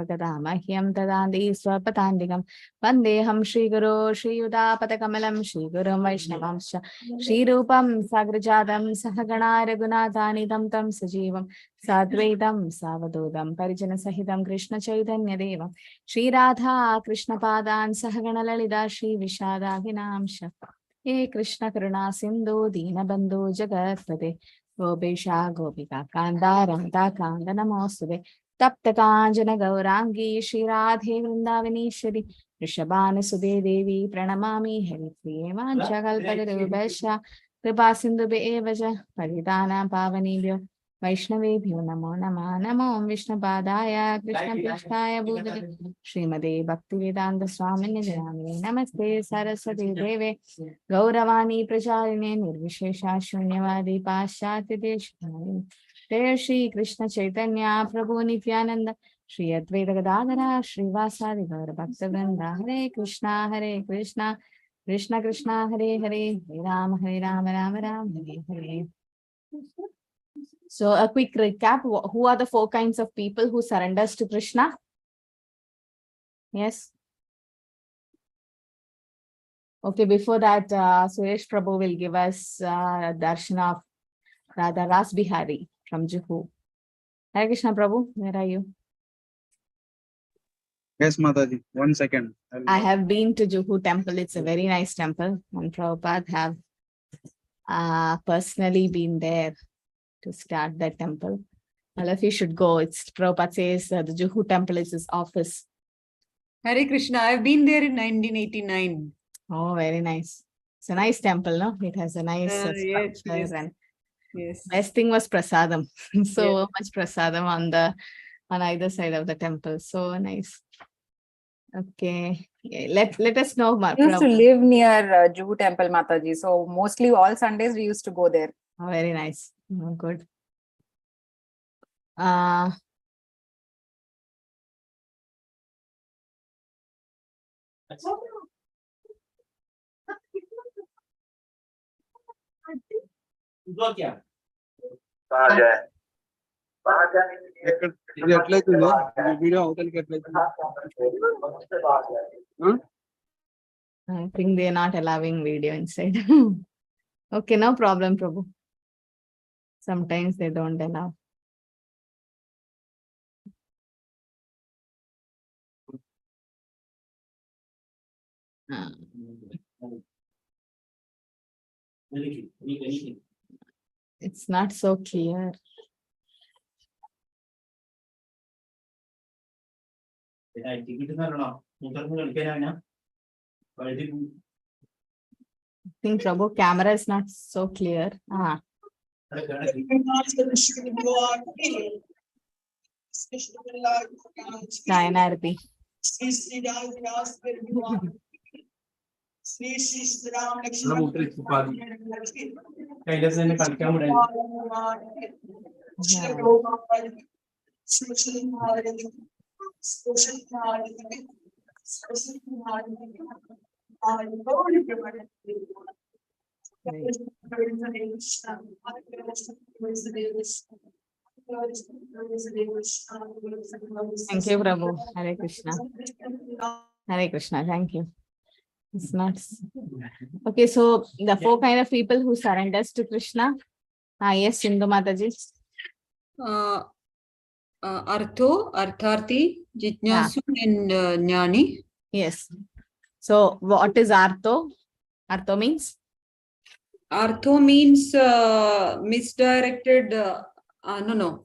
Sapakadamahyam Tadandi Swapatandikam Vandeham Shri Guru Shri Yudapatakamelam Shri Gurum Vaishnavamsha Shri Rupam Sagrajadam Sahagana Raghunatani Tam Tam Sajivam Sadvaitam Savadodam Parijana Sahidam Krishna Chaitanya Devam Shri Radha Krishna Padan Sahagana Lalita Shri Vishadaginamsha He Krishna Karuna Sindhu Dina Bandhu Jagatpate Gopesha Gopika Kanda Radha Kanda Namosade Tapta Kanjana Gaurangi Shri Radhe Vrindavaneshwari Rishabhana Sudhe Devi Pranamami Haripriye Manchakalpatarubhasya Kripa Sindhu Bevaja Paridana Pavanibhyo Vaishnavebhyo Namo Nama Namo Om Vishnu Padaya Krishna Prishtaya Bhutale Srimade Bhaktivedanta Swami Nidhamine Namaste Saraswati Deve Gauravani Pracharine Nirvishesha Shunyavadi Paschati Deshkari Jai Shri Krishna Chaitanya Prabhu Nityananda Shri Advaita Gadadhara Shri Vasadi Gaura Bhaktavrinda Hare Krishna Krishna Krishna Hare Hare Hare Rama Rama Rama Hare Hare. So a quick recap. Who are the four kinds of people who surrenders to Krishna? Yes. Okay, before that, Suresh Prabhu will give us darshan of Radha Ras Bihari from Juhu. Hare Krishna Prabhu, where are you? Yes, Mataji. 1 second. I have been to Juhu temple. It's a very nice temple. And Prabhupada have personally been there to start that temple. All of you should go. It's Prabhupada says the Juhu temple is his office. Hare Krishna. I've been there in 1989. Oh, very nice. It's a nice temple, no? It has a nice structure. Yes. And Yes. best thing was prasadam. So much prasadam on either side of the temple. So nice. Okay. Yeah, let us know. We used to live near Juhu temple, Mataji. So mostly all Sundays we used to go there. Oh, very nice. Oh, good. I think they're not allowing video inside. Okay, no problem, Prabhu. Sometimes they don't allow. It's not so clear. I think Prabhu camera is not so clear. Nayanarthi. Thank you, Prabhu. Hare Krishna. Hare Krishna. Thank you. It's not okay. So the four kind of people who surrenders to Krishna. Yes, Sindhu Mataji. Artho, Artharthi, Jitnyasu, and Jnani. Yes. So what is Artho? Artho means? Artho means misdirected. No.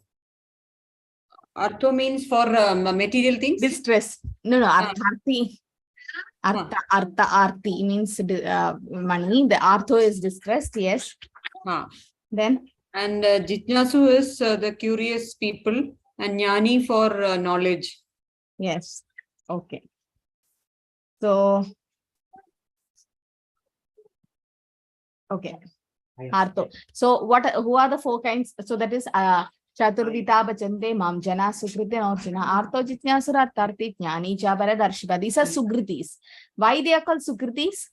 Artho means for material things. Distress. No. Artharthi. Arthi means money. The Artho is distressed. Yes. Then? And Jitnyasu is the curious people. And Jnani for knowledge. Yes. Okay. So, okay. Artho. So, who are the four kinds? So, that is Chaturvita Bachante Mam Jana Sukriti Norchana Artho Jitnyasura Tarti Jnani Chabara Darshiva. These are Sukritis. Why they are called Sukritis?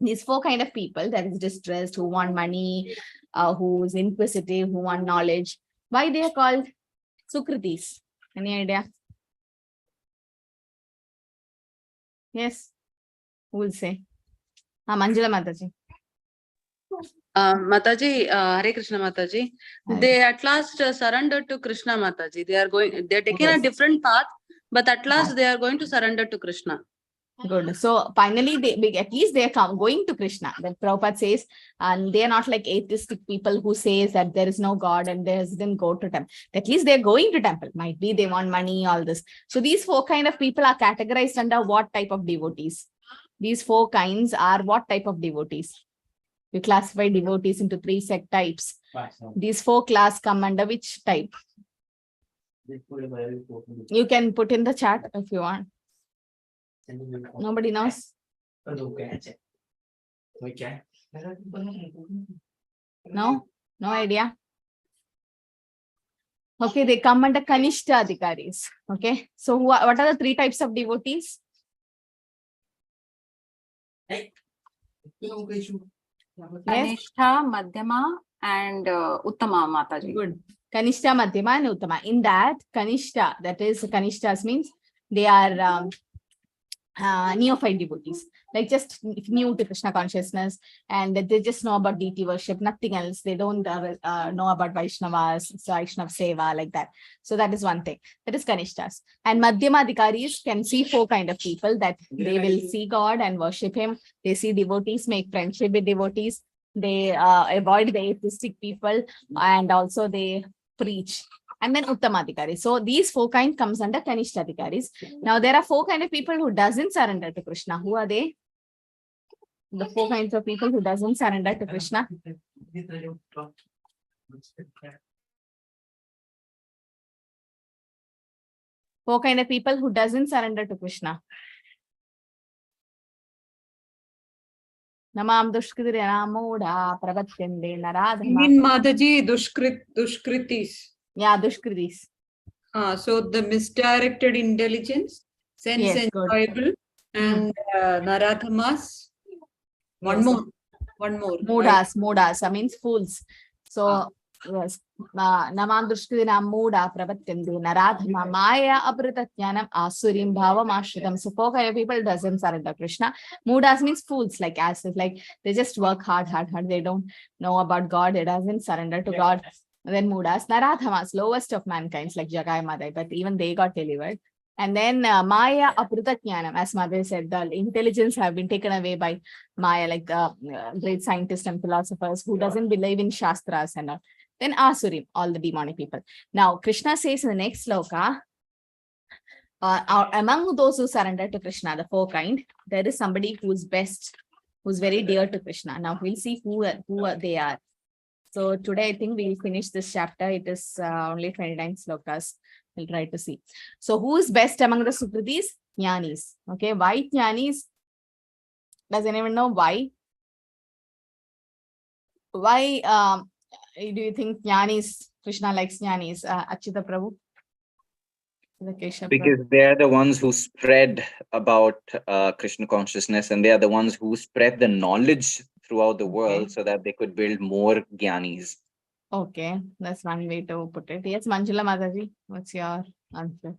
These four kind of people, that is distressed, who want money, who is inquisitive, who want knowledge. Why they are called Sukritis? Any idea? Yes. Who will say? Manjula Mataji. Mataji, Hare Krishna Mataji. Hare They at last surrendered to Krishna Mataji. They're taking Yes. a different path, but at last they are going to surrender to Krishna. Good. So finally, at least they are going to Krishna. The Prabhupada says, and they are not like atheistic people who says that there is no God and they didn't go to temple. At least they are going to temple. Might be they want money, all this. So these four kind of people are categorized under what type of devotees? These four kinds are what type of devotees? We classify devotees into 3 sect types. These 4 class come under which type? You can put in the chat if you want. Nobody knows? No? No idea? Okay, they come under Kanishta Adhikaris. Okay, so what are the 3 types of devotees? Yes? Kanishta, Madhyama, and Uttama Mataji. Good. Kanishta, Madhyama, and Uttama. In that, Kanishta, that is, Kanishtas means they are neophyte devotees, like just new to Krishna consciousness, and they just know about deity worship, nothing else. They don't know about Vaishnavas, Vaishnav Seva, like that. So that is one thing. That is Kanishtas. And Madhyama Adhikaris can see 4 kind of people, that they will see God and worship him. They see devotees, make friendship with devotees. They avoid the atheistic people, and also they preach. And then Uttamadhikari. So these 4 kinds comes under Kanishta Adhikaris. Now there are 4 kind of people who doesn't surrender to Krishna. Who are they? The 4 kinds of people who doesn't surrender to Krishna. 4 kind of people who doesn't surrender to Krishna. Namam Dushkritri Namoda Pravatyande Naradhama. You mean Mataji, Dushkritis? Yeah, Dushkritis. So the misdirected intelligence, sense enjoyable, and Naradhamas. One more. Mudas means fools. So yes, Namam Dushkritina Muda Pravatyande Naradhama Maya Abritatyanam Asurim Bhavam Ashritam. So 4 kind of people doesn't surrender Krishna. Mudas means fools, like as if like they just work hard. They don't know about God. They doesn't surrender to God. And then Mudas, Naradhamas, lowest of mankind, like Jagai Madai, but even they got delivered. And then Maya Apritatyanam, as Mother said, the intelligence have been taken away by Maya, like the great scientists and philosophers who doesn't believe in Shastras and all. Then Asurim, all the demonic people. Now, Krishna says in the next sloka, among those who surrender to Krishna, the 4 kind, there is somebody who's best, who's very dear to Krishna. Now, we'll see who they are. So today, I think we'll finish this chapter. It is only 29 slokas. We'll try to see. So who is best among the Sukritis? Jnanis. Okay, why Jnanis? Does anyone know why? Why do you think Jnanis, Krishna likes Jnanis? Achyuta Prabhu? Because they are the ones who spread about Krishna consciousness, and they are the ones who spread the knowledge throughout the world so that they could build more Jnanis. Okay, that's one way to put it. Yes, Manjula Mataji, what's your answer?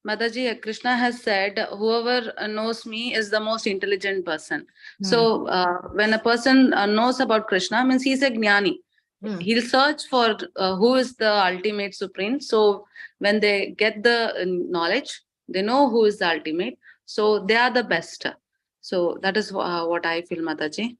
Mataji, Krishna has said, whoever knows me is the most intelligent person. So when a person knows about Krishna, means he's a Jnani. He'll search for who is the ultimate supreme. So when they get the knowledge, they know who is the ultimate. So they are the best. So that is what I feel, Mataji.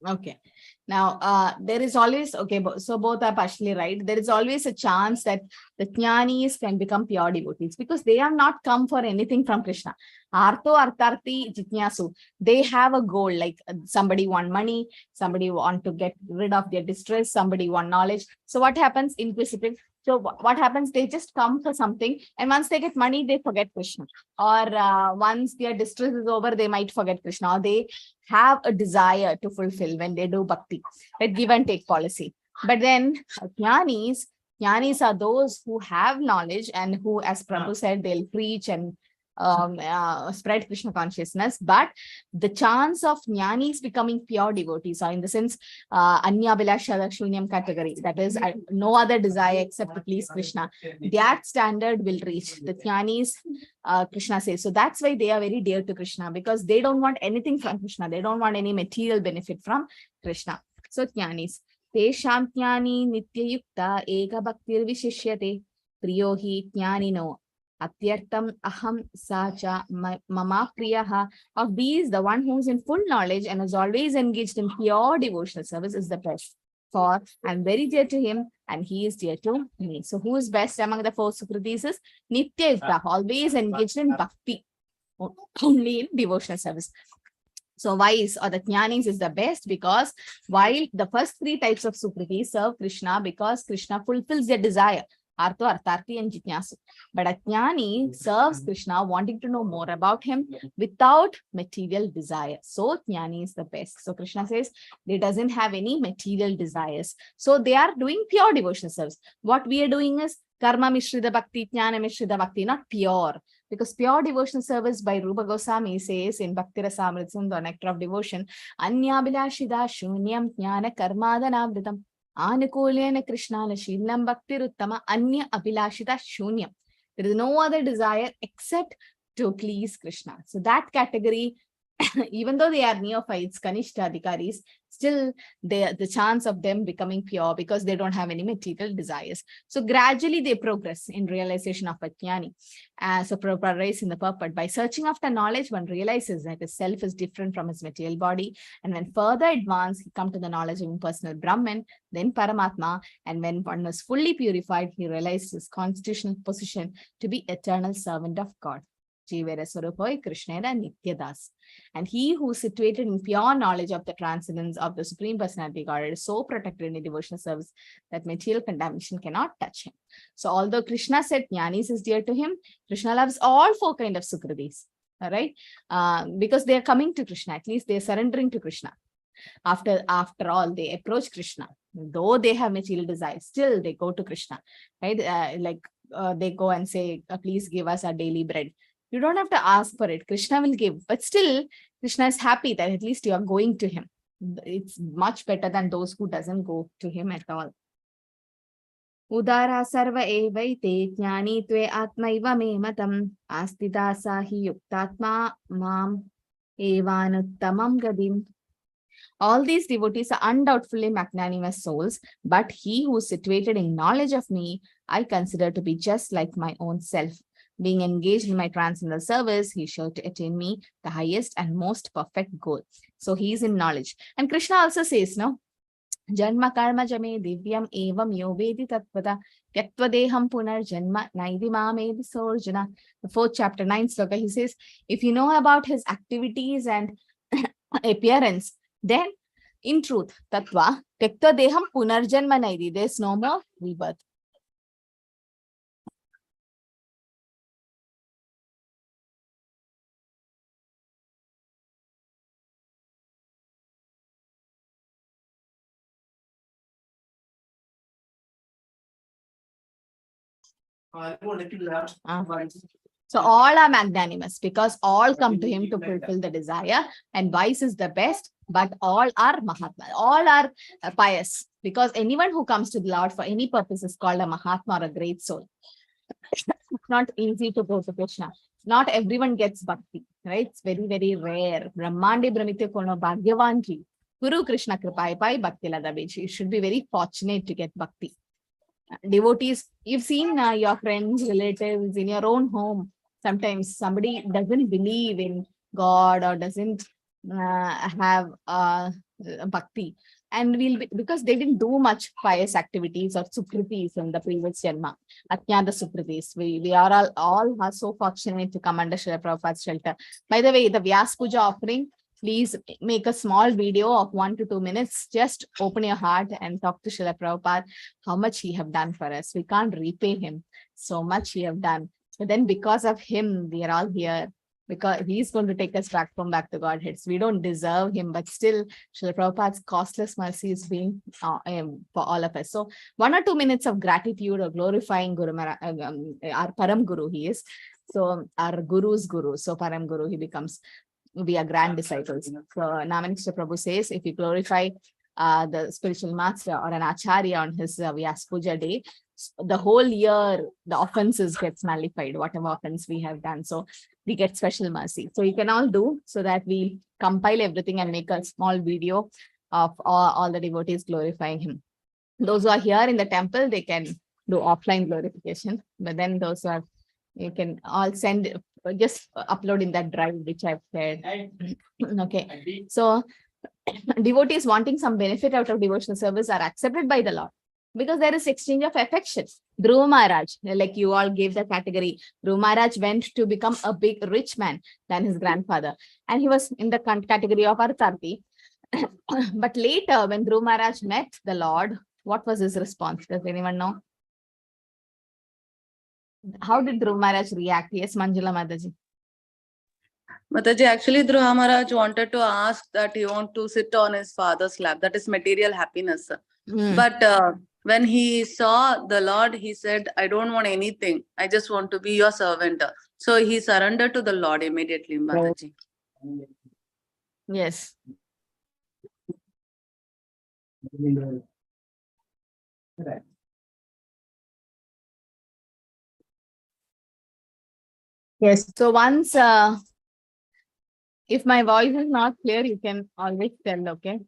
Okay. Now, there is always, so both are partially right. There is always a chance that the Jnanis can become pure devotees because they have not come for anything from Krishna. Artho Artharthi Jitnyasu. They have a goal, like somebody want money, somebody want to get rid of their distress, somebody want knowledge. So what happens? Inquisitive. So what happens? They just come for something, and once they get money, they forget Krishna. Or once their distress is over, they might forget Krishna. Or they have a desire to fulfill when they do bhakti, that give and take policy. But then Jnanis are those who have knowledge and who, as Prabhu said, they'll preach and spread Krishna consciousness, but the chance of jnanis becoming pure devotees, or in the sense, Anya Bilashada Shunyam category, that is, no other desire except to please Krishna, that standard will reach the jnanis. Krishna says, so that's why they are very dear to Krishna, because they don't want anything from Krishna. They don't want any material benefit from Krishna. So jnanis. Tesham jnani nityayukta eka bhaktir vishishyate priyo hi jnanino atyartam aham sacha mama priyaha. Of these, the one who is in full knowledge and is always engaged in pure devotional service is the best. For I'm very dear to him and he is dear to me. So who is best among the four Sukritis is Nityayukta, always engaged in bhakti, only in devotional service. So wise or the jnanis is the best, because while the first three types of Sukritis serve Krishna because Krishna fulfills their desire, Artho, Artharthi and Jitnyasu. But a jnani serves Krishna wanting to know more about him without material desire. So jnani is the best. So Krishna says they doesn't have any material desires. So they are doing pure devotional service. What we are doing is karma mishrita bhakti, jnana mishrita bhakti, not pure. Because pure devotional service by Rupa Goswami says in Bhakti Rasamritsam, the nectar of devotion, Anya Bilashida Shunyam Jnana Karmadhanavritam Anukulyana Krishnana Shilnam Bhakti Ruttama Anya Abhilashita Shunyam. There is no other desire except to please Krishna. So that category, even though they are neophytes, Kanishta Adhikaris, still the chance of them becoming pure because they don't have any material desires. So gradually they progress in realization of Jnani. So Prabhupada writes in the purport, by searching after knowledge, one realizes that his self is different from his material body. And when further advanced, he comes to the knowledge of impersonal Brahman, then Paramatma. And when one is fully purified, he realizes his constitutional position to be eternal servant of God. And he who is situated in pure knowledge of the transcendence of the Supreme Personality Godhead is so protected in devotional service that material contamination cannot touch him. So although Krishna said jnanis is dear to him, Krishna loves all four kinds of Sukritis, all right? Because they are coming to Krishna, at least they are surrendering to Krishna. After all, they approach Krishna. Though they have material desires, still they go to Krishna, right? They go and say, please give us our daily bread. You don't have to ask for it. Krishna will give. But still, Krishna is happy that at least you are going to him. It's much better than those who doesn't go to him at all. Udara sarva evaite jnani tve atmaiva me matam astita sahi yuktatma mam evanuttamam gadim. All these devotees are undoubtedly magnanimous souls, but he who is situated in knowledge of me, I consider to be just like my own self. Being engaged in my transcendental service, he is sure to attain me the highest and most perfect goal. So he is in knowledge. And Krishna also says, no, Janma karma jame divyam evam yovedi tatvata yatvadeham punar janma naidi mamedi sorjana. The 4th chapter, 9th sloka, he says, if you know about his activities and appearance, then in truth, tattva, yatvadeham punar janma naidi, there is no more rebirth. So all are magnanimous because all come to him to fulfill the desire, and vice is the best, but all are Mahatma, all are pious, because anyone who comes to the Lord for any purpose is called a Mahatma or a great soul. It's not easy to go to Krishna. Not everyone gets bhakti, right? It's very, very rare. Brahmande Brahmite Kono Bhagyavanji. Guru Krishna Kripai Pai Bhakti Ladabechi. You should be very fortunate to get bhakti. Devotees, you've seen your friends, relatives in your own home. Sometimes somebody doesn't believe in God or doesn't have bhakti, and because they didn't do much pious activities or sukritis in the previous janma, Atnyada sukritis. We are all are so fortunate to come under Srila Prabhupada's shelter. By the way, the Vyas Puja offering, please make a small video of 1 to 2 minutes. Just open your heart and talk to Srila Prabhupada, how much he have done for us. We can't repay him. So much he have done. But then because of him, we are all here. because he's going to take us back to Godhead. So we don't deserve him, but still, Srila Prabhupada's costless mercy is being for all of us. So 1 or 2 minutes of gratitude or glorifying Guru our Param Guru he is. So our Guru's Guru. So Param Guru, he becomes, we are grand disciples. So Namanishra Prabhu says, if you glorify the spiritual master or an acharya on his Vyas Puja day, the whole year, the offenses gets nullified, whatever offense we have done. So we get special mercy. So you can all do, so that we compile everything and make a small video of all the devotees glorifying him. Those who are here in the temple, they can do offline glorification. But then those who are, you can all send, just upload in that drive which I've shared. Okay. So devotees wanting some benefit out of devotional service are accepted by the Lord, because there is exchange of affection. Dhruva Maharaj, like you all gave the category, Dhruva Maharaj went to become a big rich man than his grandfather, and he was in the category of Artharthi. But later, when Dhruva Maharaj met the Lord, what was his response? Does anyone know? How did Dhruva Maharaj react? Yes, Manjula Mataji. Mataji, actually Dhruva Maharaj wanted to ask that he want to sit on his father's lap. That is material happiness. But when he saw the Lord, he said, I don't want anything. I just want to be your servant. So he surrendered to the Lord immediately, Mataji. Yes. Yes. So once, if my voice is not clear, you can always tell, okay?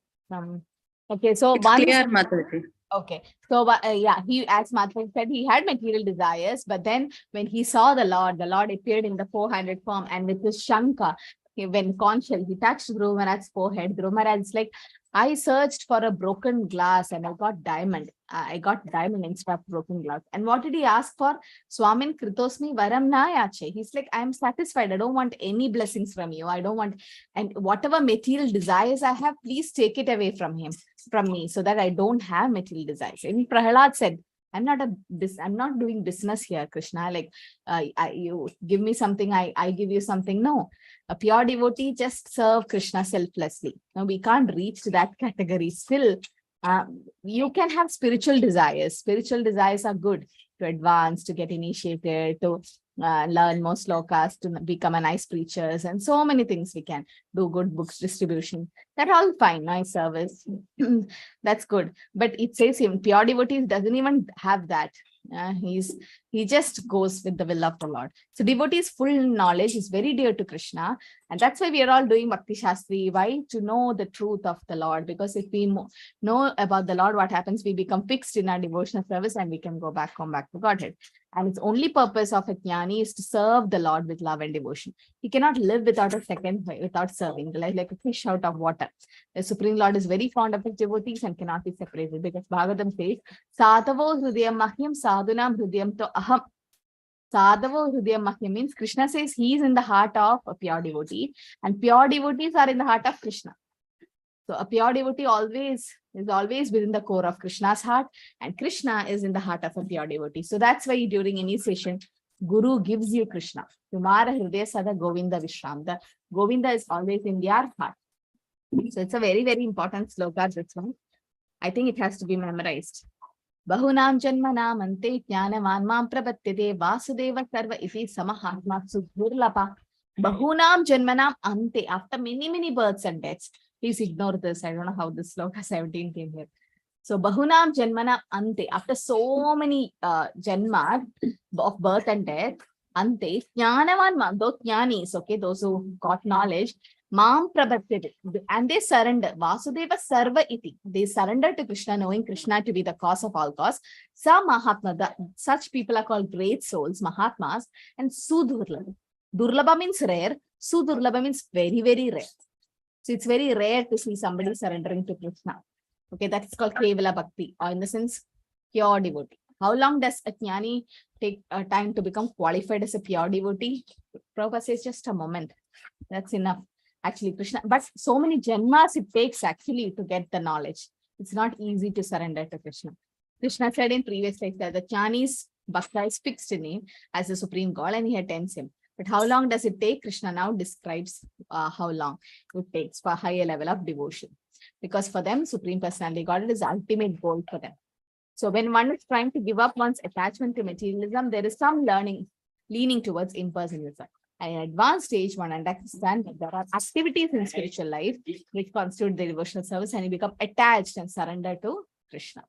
Okay, so It's once, clear, Mataji. okay, so yeah, he, as Matha said, he had material desires, but then when he saw the Lord appeared in the 400 form, and with his Shanka, when conchal, he touched Dhruva Maharaj's forehead. Dhruva Maharaj is like, I searched for a broken glass and I got diamond. I got diamond instead of broken glass. And what did he ask for? Swamin Kritosmi Varam Nayache. He's like, I'm satisfied. I don't want any blessings from you. I don't want, and whatever material desires I have, please take it away from me, so that I don't have material desires. And Prahalad said, I'm not doing business here, Krishna. Like, you give me something, I give you something. No, a pure devotee just serve Krishna selflessly. Now we can't reach to that category. Still, you can have spiritual desires. Spiritual desires are good to advance, to get initiated, to learn more slokas, to become a nice preachers, and so many things we can do. Good books distribution, that all fine, nice service. That's good. But it says him, pure devotees doesn't even have that. He just goes with the will of the Lord. So devotees' full knowledge is very dear to Krishna, and that's why we are all doing Bhakti Shastri. Why? To know the truth of the Lord. Because if we know about the Lord, what happens? We become fixed in our devotional service, and we can come back to Godhead. And its only purpose of a jnani is to serve the Lord with love and devotion. He cannot live without a second, without serving, like a fish out of water. The Supreme Lord is very fond of his devotees and cannot be separated, because Bhagavatam says, Sadhavo Hrudayam Mahyam Sadhunam Hrudayam to Aham. Sadhavo Hrudayam Mahyam means Krishna says he is in the heart of a pure devotee, and pure devotees are in the heart of Krishna. So a pure devotee is always within the core of Krishna's heart, and Krishna is in the heart of a pure devotee. So that's why during initiation, Guru gives you Krishna. Tumara Hridaya Sada Govinda Vishram. The Govinda is always in their heart. So it's a very, very important sloka, this one. I think it has to be memorized. Bahunam Janmanam Ante Jnanavan Mam Prabatyate Vasudeva Sarva Iti Samahatma Sudhurlapa. Bahunam Janmanam Ante. After many, many births and deaths. Please ignore this. I don't know how this sloka 17 came here. So Bahunam Janmanam Ante. After so many janmas of birth and death, Ante Jnanavan, those jnanis, okay, those who got knowledge, Mam Prabhatyate, and they surrender. Vasudeva Sarva Iti. They surrender to Krishna, knowing Krishna to be the cause of all cause. Sa Mahatma, such people are called great souls, Mahatmas, and Sudurlabha. Durlabha means rare. Sudurlabha means very, very rare. So it's very rare to see somebody surrendering to Krishna. Okay, that's called Kevala Bhakti, or in the sense, pure devotee. How long does a jnani take time to become qualified as a pure devotee? Prabhupada says just a moment. That's enough. Actually, Krishna, but so many janmas it takes actually to get the knowledge. It's not easy to surrender to Krishna. Krishna said in previous life that the jnani's bhakta is fixed in him as the supreme God, and he attends him. But how long does it take? Krishna now describes how long it takes for a higher level of devotion. Because for them, Supreme Personality Godhead is the ultimate goal for them. So when one is trying to give up one's attachment to materialism, there is some leaning towards impersonalism. At an advanced stage, one understands that there are activities in spiritual life which constitute the devotional service, and you become attached and surrender to Krishna.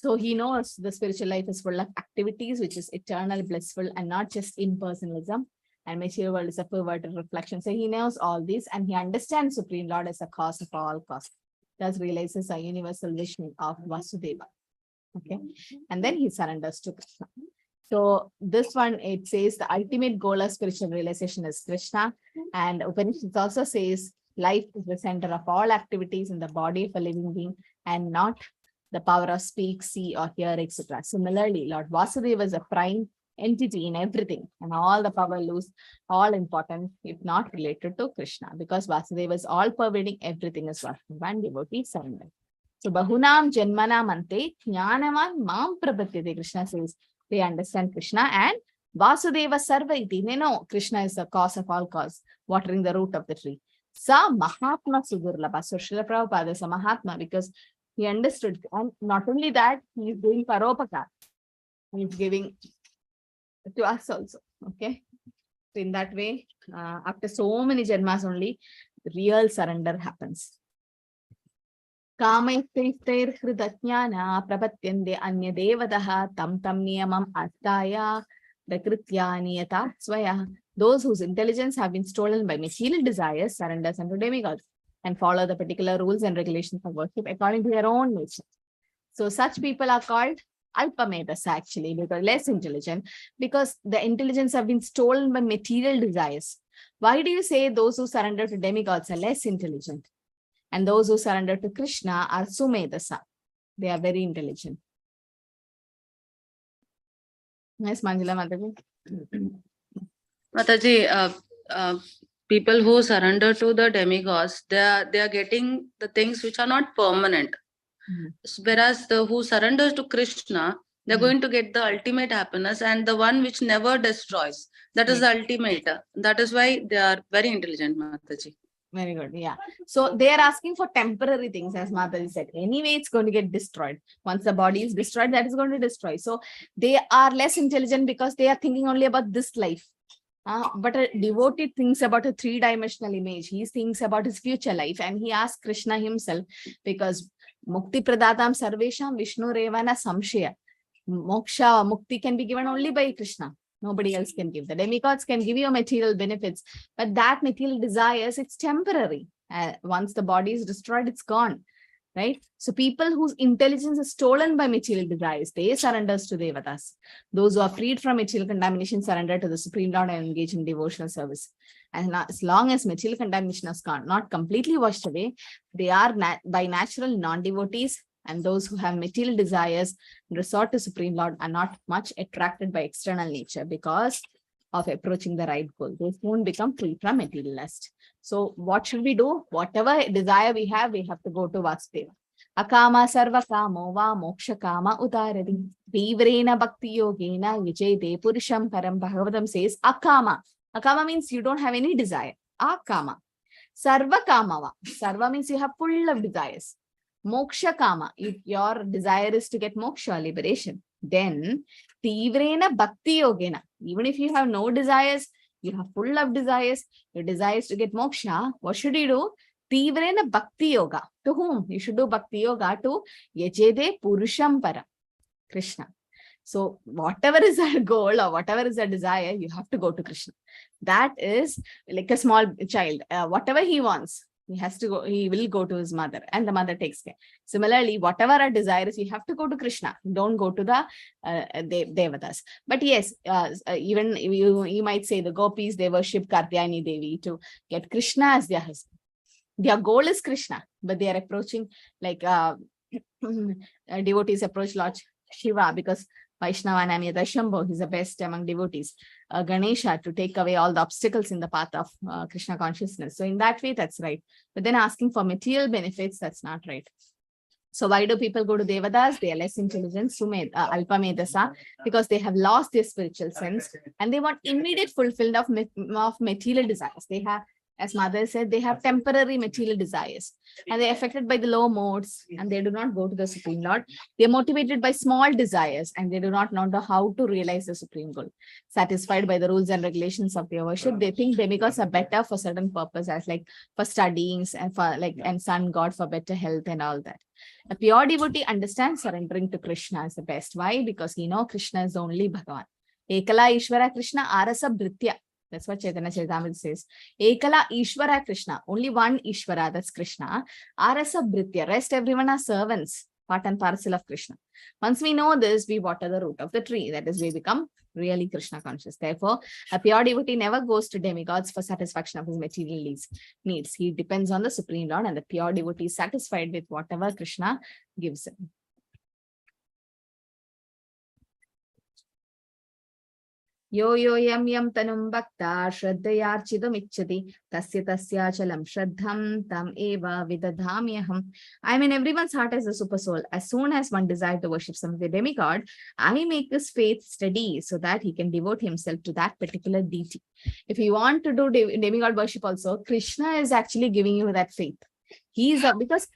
So he knows the spiritual life is full of activities which is eternal, blissful, and not just impersonalism. And material world is a perverted reflection. So he knows all these, and he understands Supreme Lord as a cause of all causes. Thus realizes a universal vision of Vasudeva. Okay, and then he surrenders to Krishna. So this one, it says the ultimate goal of spiritual realization is Krishna. And Upanishad also says life is the center of all activities in the body of a living being, and not the power of speak, see, or hear, etc. Similarly, Lord Vasudeva is a prime entity in everything, and all the power lose all importance if not related to Krishna, because Vasudeva is all pervading, everything is Vasudeva, and devotee surrender. So Bahunam Janmanam Ante Jnanavan Mam Prabhatyate, Krishna says they understand Krishna, and Vasudeva Sarva iti, they know Krishna is the cause of all cause, watering the root of the tree. Sa Mahatma Sudurlabha. So Srila Prabhupada is a Mahatma because he understood, and not only that, he is doing Paropakar. He is giving to us also. Okay. So in that way, after so many janmas only, real surrender happens. Kamaitaistair hridatjnana prapatyande anya devadaha tam tam niyamam astaya prakritya niyata swaya. Those whose intelligence have been stolen by material desires surrenders unto demigods and follow the particular rules and regulations of worship according to their own nature. So such people are called Alpamedas actually, because less intelligent, because the intelligence have been stolen by material desires. Why do you say those who surrender to demigods are less intelligent? And those who surrender to Krishna are Sumedasa. They are very intelligent. Yes, Manjula Mataji. Mataji, people who surrender to the demigods, they are getting the things which are not permanent. Whereas the who surrenders to Krishna, they're going to get the ultimate happiness, and the one which never destroys. That is the ultimate. That is why they are very intelligent, Mataji. Very good. Yeah. So they are asking for temporary things, as Mataji said. Anyway, it's going to get destroyed. Once the body is destroyed, that is going to destroy. So they are less intelligent because they are thinking only about this life. But a devotee thinks about a three-dimensional image. He thinks about his future life, and he asks Krishna himself, because Mukti Pradatam Sarvesham Vishnu Revana Samshaya. Moksha, Mukti can be given only by Krishna. Nobody else can give. The demigods can give you material benefits, but that material desires, it's temporary. Once the body is destroyed, it's gone. Right? So people whose intelligence is stolen by material desires, they surrender to Devatas. Those who are freed from material contamination surrender to the Supreme Lord and engage in devotional service. And as long as material contamination is not completely washed away, they are by natural non-devotees, and those who have material desires and resort to Supreme Lord are not much attracted by external nature because of approaching the right goal. They soon become free from material lust. So what should we do? Whatever desire we have to go to Vasudeva. Akama sarva kamo va moksha kama utaradi. Tivrena bhakti yogena yajete purusham param. Bhagavatam says akama. Akama means you don't have any desire. Akama. Sarva kama va. Sarva means you have full of desires. Moksha kama. If your desire is to get moksha, liberation, then tivrena bhakti yogena. Even if you have no desires, you have full of desires, your desires to get moksha, what should you do? Tivrena bhakti yoga. To whom? You should do bhakti yoga to yajede purusham para. Krishna. So whatever is our goal or whatever is our desire, you have to go to Krishna. That is like a small child. Whatever he wants, he has to go, he will go to his mother, and the mother takes care. Similarly, whatever our desire is, you have to go to Krishna. Don't go to the Devatas. But yes, even you might say the gopis, they worship Katyayani Devi to get Krishna as their husband. Their goal is Krishna, but they are approaching like devotees approach Lord Shiva because Vaishnava Namyata Shambho is the best among devotees. Ganesha to take away all the obstacles in the path of Krishna consciousness. So in that way, that's right. But then asking for material benefits, that's not right. So why do people go to Devadas? They are less intelligent, Alpa Medasa, because they have lost their spiritual sense and they want immediate fulfillment of material desires. They have, as Mother said, they have temporary material desires and they're affected by the low modes and they do not go to the Supreme Lord. They're motivated by small desires and they do not know how to realize the Supreme Goal. Satisfied by the rules and regulations of their worship, they think demigods are better for certain purposes, as like for studying and for and sun god for better health and all that. A pure devotee understands surrendering to Krishna is the best. Why? Because he knows Krishna is only Bhagavan. Ekala Ishvara Krishna Arasa Bhritya. That's what Chaitanya Charitamrita says. Ekala Ishvara Krishna. Only one Ishvara, that's Krishna. Arasa Bhritya. Rest everyone are servants, part and parcel of Krishna. Once we know this, we water the root of the tree. That is, we become really Krishna conscious. Therefore, a pure devotee never goes to demigods for satisfaction of his material needs. He depends on the Supreme Lord and the pure devotee is satisfied with whatever Krishna gives him. Yo yo yam tanum bhakta shraddhayarchidam ichchati tasya tasyachalam shraddham tam eva vidadhamyaham. I mean, everyone's heart is a super soul. As soon as one desires to worship some demigod, I make his faith steady so that he can devote himself to that particular deity. If you want to do demigod worship also, Krishna is actually giving you that faith. Because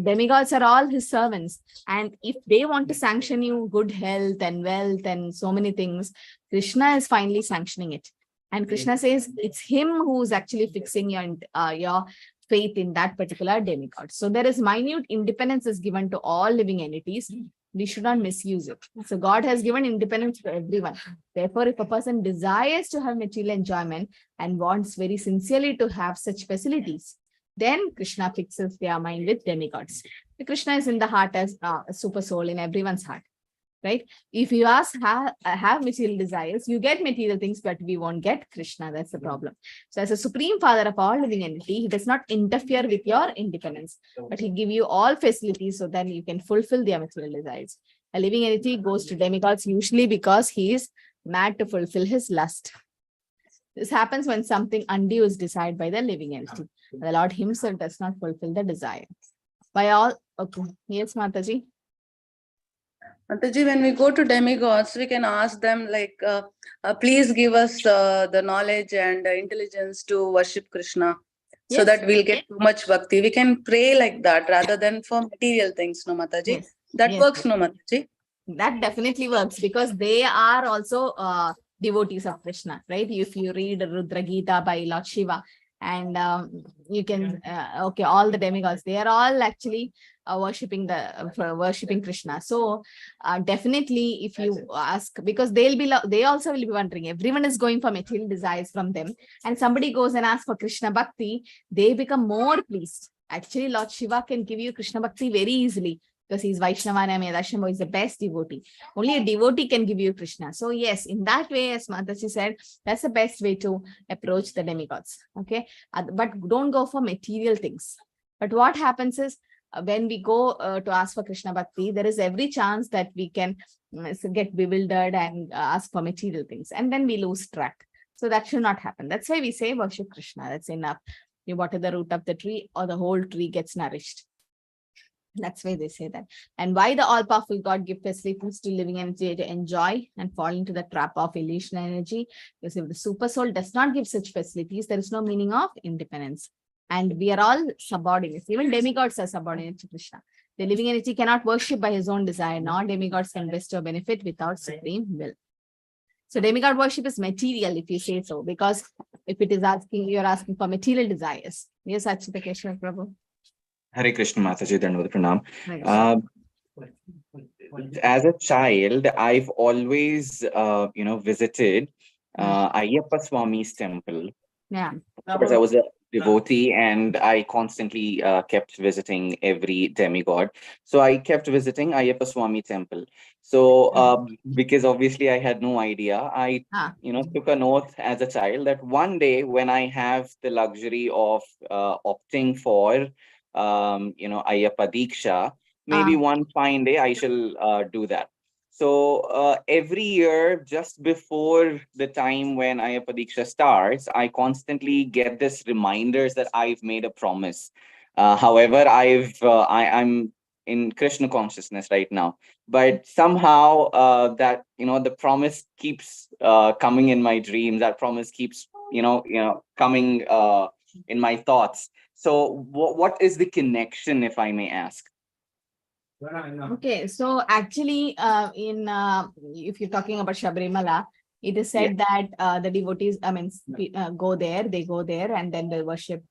demigods are all his servants, and if they want to sanction you good health and wealth and so many things, Krishna is finally sanctioning it. And Krishna says it's him who's actually fixing your faith in that particular demigod. So there is minute independence is given to all living entities. We should not misuse it. So God has given independence to everyone. Therefore, if a person desires to have material enjoyment and wants very sincerely to have such facilities, then Krishna fixes their mind with demigods. Krishna is in the heart as a super soul in everyone's heart, right? If you have material desires, you get material things, but we won't get Krishna. That's the problem. So as a supreme father of all living entity, he does not interfere with your independence, but he give you all facilities so that you can fulfill their material desires. A living entity goes to demigods usually because he is mad to fulfill his lust. This happens when something undue is desired by the living entity. The Lord himself does not fulfill the desire. By all, okay. Yes, Mataji. Mataji, when we go to demigods, we can ask them like, please give us the knowledge and intelligence to worship Krishna, so that we'll get too much bhakti. We can pray like that rather than for material things, no Mataji? Yes. That Yes. works, no Mataji? That definitely works because they are also devotees of Krishna, right? If you read Rudra Gita by Lord Shiva, and you can all the demigods, they are all actually worshipping Krishna. So definitely, if you ask, because they also will be wondering, everyone is going for material desires from them, and somebody goes and asks for Krishna Bhakti, they become more pleased. Actually, Lord Shiva can give you Krishna Bhakti very easily, because he's Vaishnava and Medashambho is the best devotee. Only a devotee can give you Krishna. So yes, in that way, as Mataji said, that's the best way to approach the demigods. Okay, but don't go for material things. But what happens is, when we go to ask for Krishna Bhakti, there is every chance that we can get bewildered and ask for material things, and then we lose track. So that should not happen. That's why we say worship Krishna. That's enough. You water the root of the tree, or the whole tree gets nourished. That's why they say that. And why the all-powerful God give facilities to living entity to enjoy and fall into the trap of illusion energy? Because if the super soul does not give such facilities, there is no meaning of independence. And we are all subordinates. Even demigods are subordinate to Krishna. The living entity cannot worship by his own desire, nor demigods can bestow benefit without supreme will. So demigod worship is material, if you say so, because if it is you're asking for material desires. Yes, Achita Keshava Prabhu. Hare Krishna Mataji, Dandavad Pranam. As a child, I've always, visited Ayyappa Swami's temple. Yeah. Because I was a devotee and I constantly kept visiting every demigod. So I kept visiting Ayyappa Swami temple. So because obviously I had no idea, I took an oath as a child that one day when I have the luxury of opting for Ayyappa Diksha, maybe one fine day I shall do that. So every year, just before the time when Ayyappa Diksha starts, I constantly get this reminders that I've made a promise. However, I'm in Krishna consciousness right now. But somehow that, the promise keeps coming in my dreams. That promise keeps, coming in my thoughts. So what is the connection, if I may ask? Okay, so actually, if you're talking about Sabrimala, it is said that the devotees, go there, and then they worship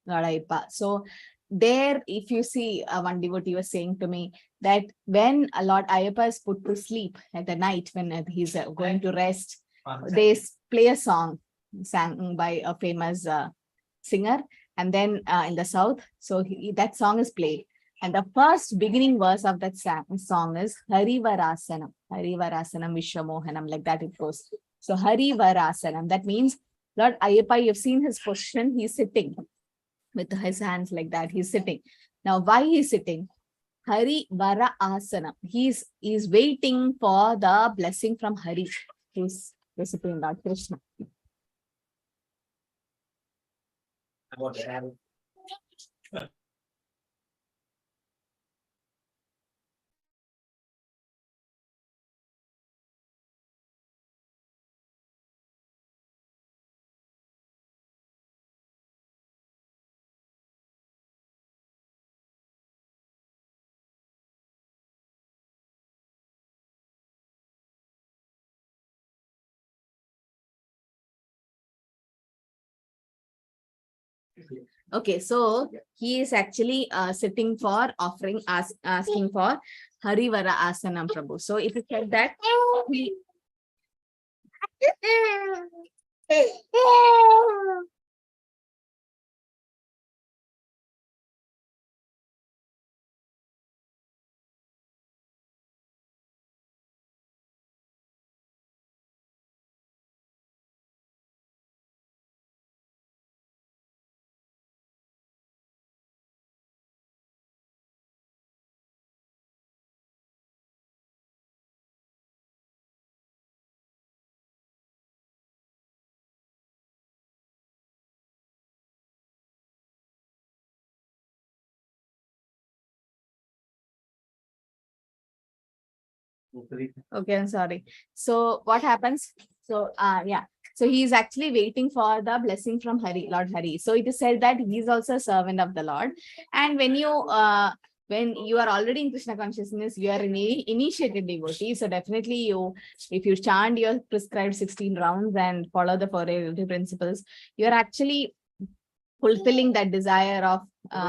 Lord Ayyappa. So there, if you see, one devotee was saying to me that when Lord Ayyappa is put to sleep at the night, when he's going to rest, they play a song sang by a famous singer, and then in the south, so that song is played. And the first beginning verse of that song is Hari Varasanam, Vishwamohanam, like that it goes. So Hari Varasanam, that means Lord Ayyappa, you've seen his position, he's sitting with his hands like that, he's sitting. Now, why he's sitting? Hari Vara Asanam. He's waiting for the blessing from Hari, who's the Supreme Lord Krishna. Okay, so he is actually sitting for offering, asking for Harivara Asanam Prabhu. So if you said that he okay, I'm sorry. So what happens? So so he is actually waiting for the blessing from Hari, Lord Hari. So it is said that he is also a servant of the Lord. And when you are already in Krishna consciousness, you are an initiated devotee. So definitely if you chant your prescribed 16 rounds and follow the 4 relative principles, you are actually fulfilling that desire of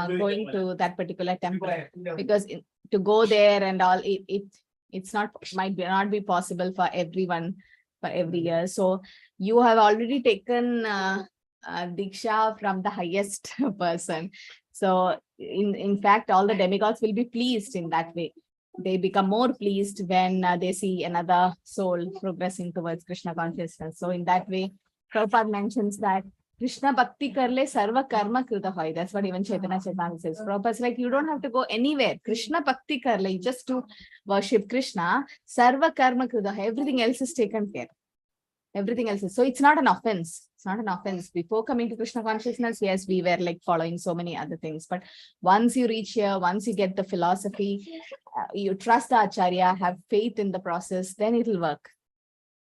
going to that particular temple, because to go there and all, it's might not be possible for everyone for every year. So you have already taken Diksha from the highest person. So in fact, all the demigods will be pleased in that way. They become more pleased when they see another soul progressing towards Krishna consciousness. So in that way, Prabhupada mentions that Krishna Bhakti Karle Sarva Karma Krita Hoy. That's what even Chaitanya Chaitanya says. Prabhupada's like, you don't have to go anywhere. Krishna Bhakti Karle, just to worship Krishna, Sarva Karma Krita Hoy. Everything else is taken care. Everything else is. So it's not an offense. It's not an offense. Before coming to Krishna consciousness, yes, we were like following so many other things. But once you reach here, once you get the philosophy, you trust the Acharya, have faith in the process, then it will work.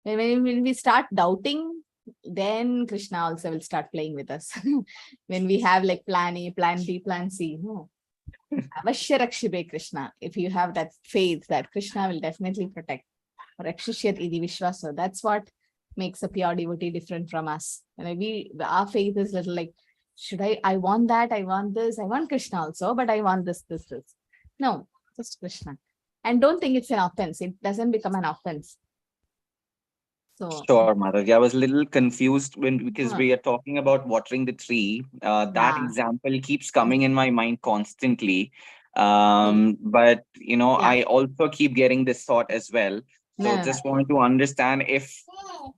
When we start doubting, then Krishna also will start playing with us. When we have like plan A, plan B, plan C. No. Avashya Rakshibe Krishna. If you have that faith that Krishna will definitely protect. Rakshishyat Idi Vishwasa. That's what makes a pure devotee different from us. And our faith is little like, I want that, I want this, I want Krishna also, but I want this. No, just Krishna. And don't think it's an offense. It doesn't become an offense. So Sure, Mataji. I was a little confused because we are talking about watering the tree. That example keeps coming in my mind constantly. But I also keep getting this thought as well. So just want to understand if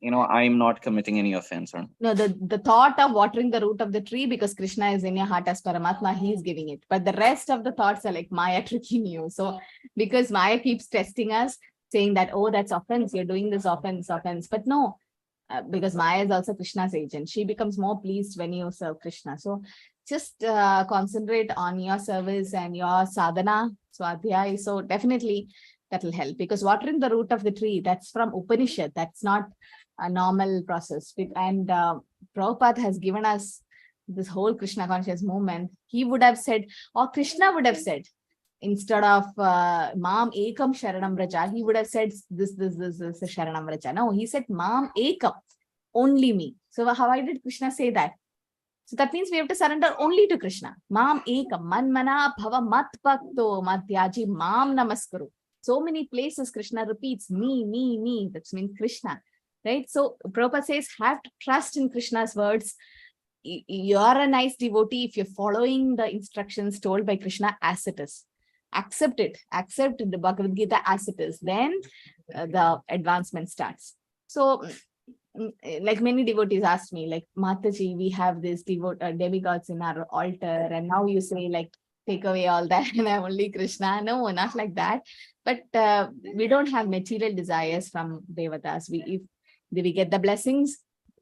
I'm not committing any offense or no, the thought of watering the root of the tree, because Krishna is in your heart as Paramatma, he is giving it. But the rest of the thoughts are like Maya tricking you. So because Maya keeps testing us, saying that, oh, that's offense, you're doing this offense. But no, because Maya is also Krishna's agent. She becomes more pleased when you serve Krishna. So just concentrate on your service and your sadhana, swadhyay. So definitely that will help, because watering the root of the tree, that's from Upanishad. That's not a normal process. And Prabhupada has given us this whole Krishna conscious movement. He would have said, or Krishna would have said, instead of Mam Ekam Sharanam Vraja, he would have said this Sharanam Vraja. No, he said Mam Ekam, only me. So why did Krishna say that? So that means we have to surrender only to Krishna. Mam Ekam, Manmana Bhava Mat Bhakto Madhyaji Mam Namaskaru. So many places Krishna repeats me. That means Krishna, right? So Prabhupada says, have to trust in Krishna's words. You are a nice devotee if you're following the instructions told by Krishna as it is. Accept it. Accept the Bhagavad Gita as it is. Then the advancement starts. So like many devotees asked me, like, Mataji, we have these demigods in our altar, and now you say, like, take away all that and I'm only Krishna. No, not like that. But we don't have material desires from devatas. If we get the blessings,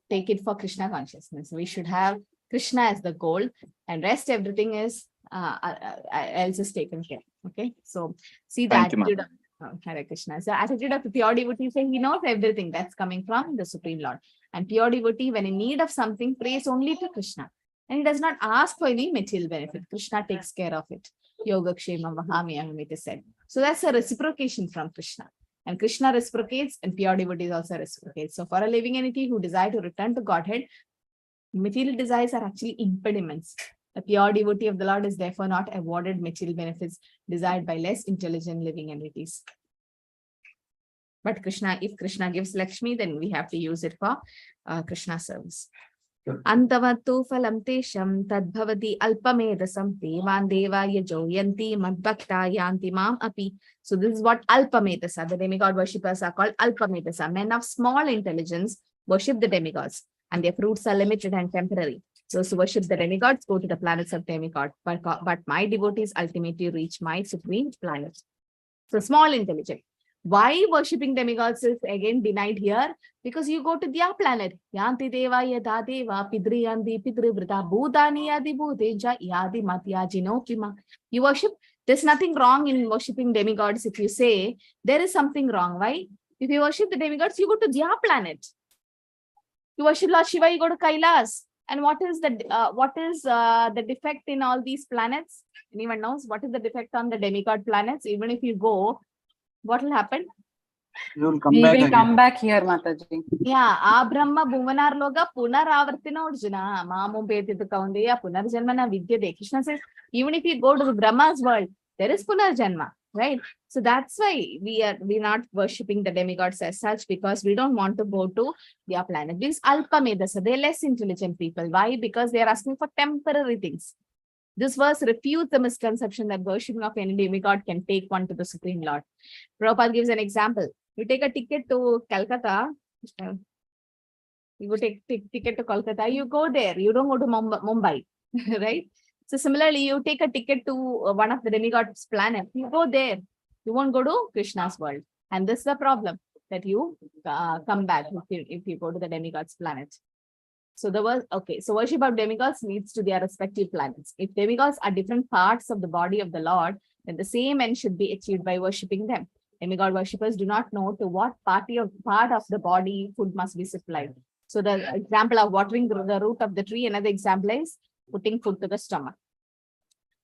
take it for Krishna consciousness. We should have Krishna as the goal, and rest everything is else is taken care. Okay, so see the attitude of Hare Krishna. So attitude of the pure devotee, saying he knows everything that's coming from the Supreme Lord. And pure devotee, when in need of something, prays only to Krishna. And he does not ask for any material benefit. Krishna takes care of it. Yoga Kshema Mahamyam, it is said. So that's a reciprocation from Krishna. And Krishna reciprocates, and pure devotees also reciprocate. So for a living entity who desire to return to Godhead, material desires are actually impediments. The pure devotee of the Lord is therefore not awarded material benefits desired by less intelligent living entities. But Krishna, if Krishna gives Lakshmi, then we have to use it for Krishna service. Antavattu phalam tesham tadbhavati alpamedasam devan deva yajo yanti madbhakta yanti mam api. So this is what alpamedasa, the demigod worshippers are called alpamedasa. Men of small intelligence worship the demigods, and their fruits are limited and temporary. Those who worship the demigods go to the planets of demigod, but my devotees ultimately reach my supreme planet. So small intelligence. Why worshipping demigods is again denied here? Because you go to their planet. Yanti deva yada deva pidri yandi pidri vrita bhutani yadi bhuteja yadi matyajino kima. You worship. There's nothing wrong in worshipping demigods. If you say there is something wrong, why? If you worship the demigods, you go to their planet. You worship Lord Shiva, you go to Kailas. And what is the defect in all these planets? Anyone knows what is the defect on the demigod planets? Even if you go, what will happen? You will come We back will again. come back here, Mataji. Yeah, Abrahma Bhuvanar Loga Punaravartina Urjuna, Mamu Petitu Kaundeya, Punarjanmana Vidyade. Krishna says, even if you go to the Brahma's world, there is Punarjanma, right? So that's why we're not worshipping the demigods as such, because we don't want to go to their planet. These Alpamedasa, they're less intelligent people. Why? Because they're asking for temporary things. This verse refutes the misconception that worshipping of any demigod can take one to the Supreme Lord. Prabhupada gives an example. You take a ticket to Calcutta, you go take ticket to Kolkata, you go there, you don't go to Mumbai, right? So similarly, you take a ticket to one of the demigods' planet, you go there, you won't go to Krishna's world. And this is the problem, that you come back if you go to the demigods' planet. So so worship of demigods leads to their respective planets. If demigods are different parts of the body of the Lord, then the same end should be achieved by worshipping them. Demigod worshippers do not know to what part of the body food must be supplied. So the example of watering the root of the tree, another example is putting food to the stomach.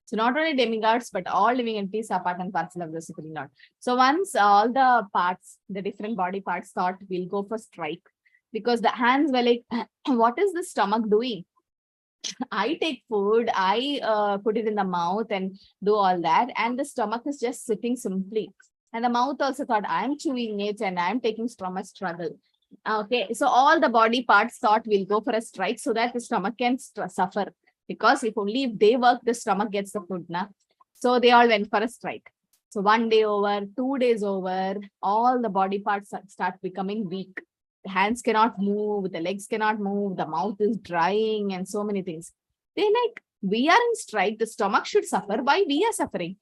So not only demigods, but all living entities are part and parcel of the Supreme Lord. So once all the parts, the different body parts thought, we'll go for strike. Because the hands were like, what is the stomach doing? I take food, I put it in the mouth and do all that. And the stomach is just sitting simply. And the mouth also thought, I'm chewing it and I'm taking stomach struggle. Okay, so all the body parts thought we'll go for a strike so that the stomach can suffer. Because if they work, the stomach gets the food. So they all went for a strike. So 1 day over, 2 days over, all the body parts start becoming weak. The hands cannot move, the legs cannot move, the mouth is drying, and so many things. They're like, we are in strike, the stomach should suffer, why we are suffering?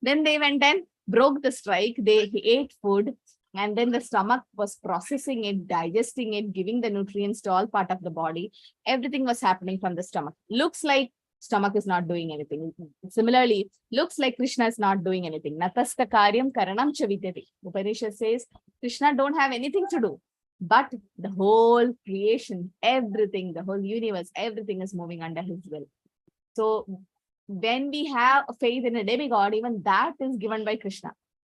Then they went and broke the strike, they ate food, and then the stomach was processing it, digesting it, giving the nutrients to all part of the body. Everything was happening from the stomach. Looks like stomach is not doing anything. Similarly, looks like Krishna is not doing anything. Natasta karyam karanam chavidyati. Upanishad says Krishna don't have anything to do. But the whole creation, everything, the whole universe, everything is moving under his will. So when we have faith in a demigod, even that is given by Krishna.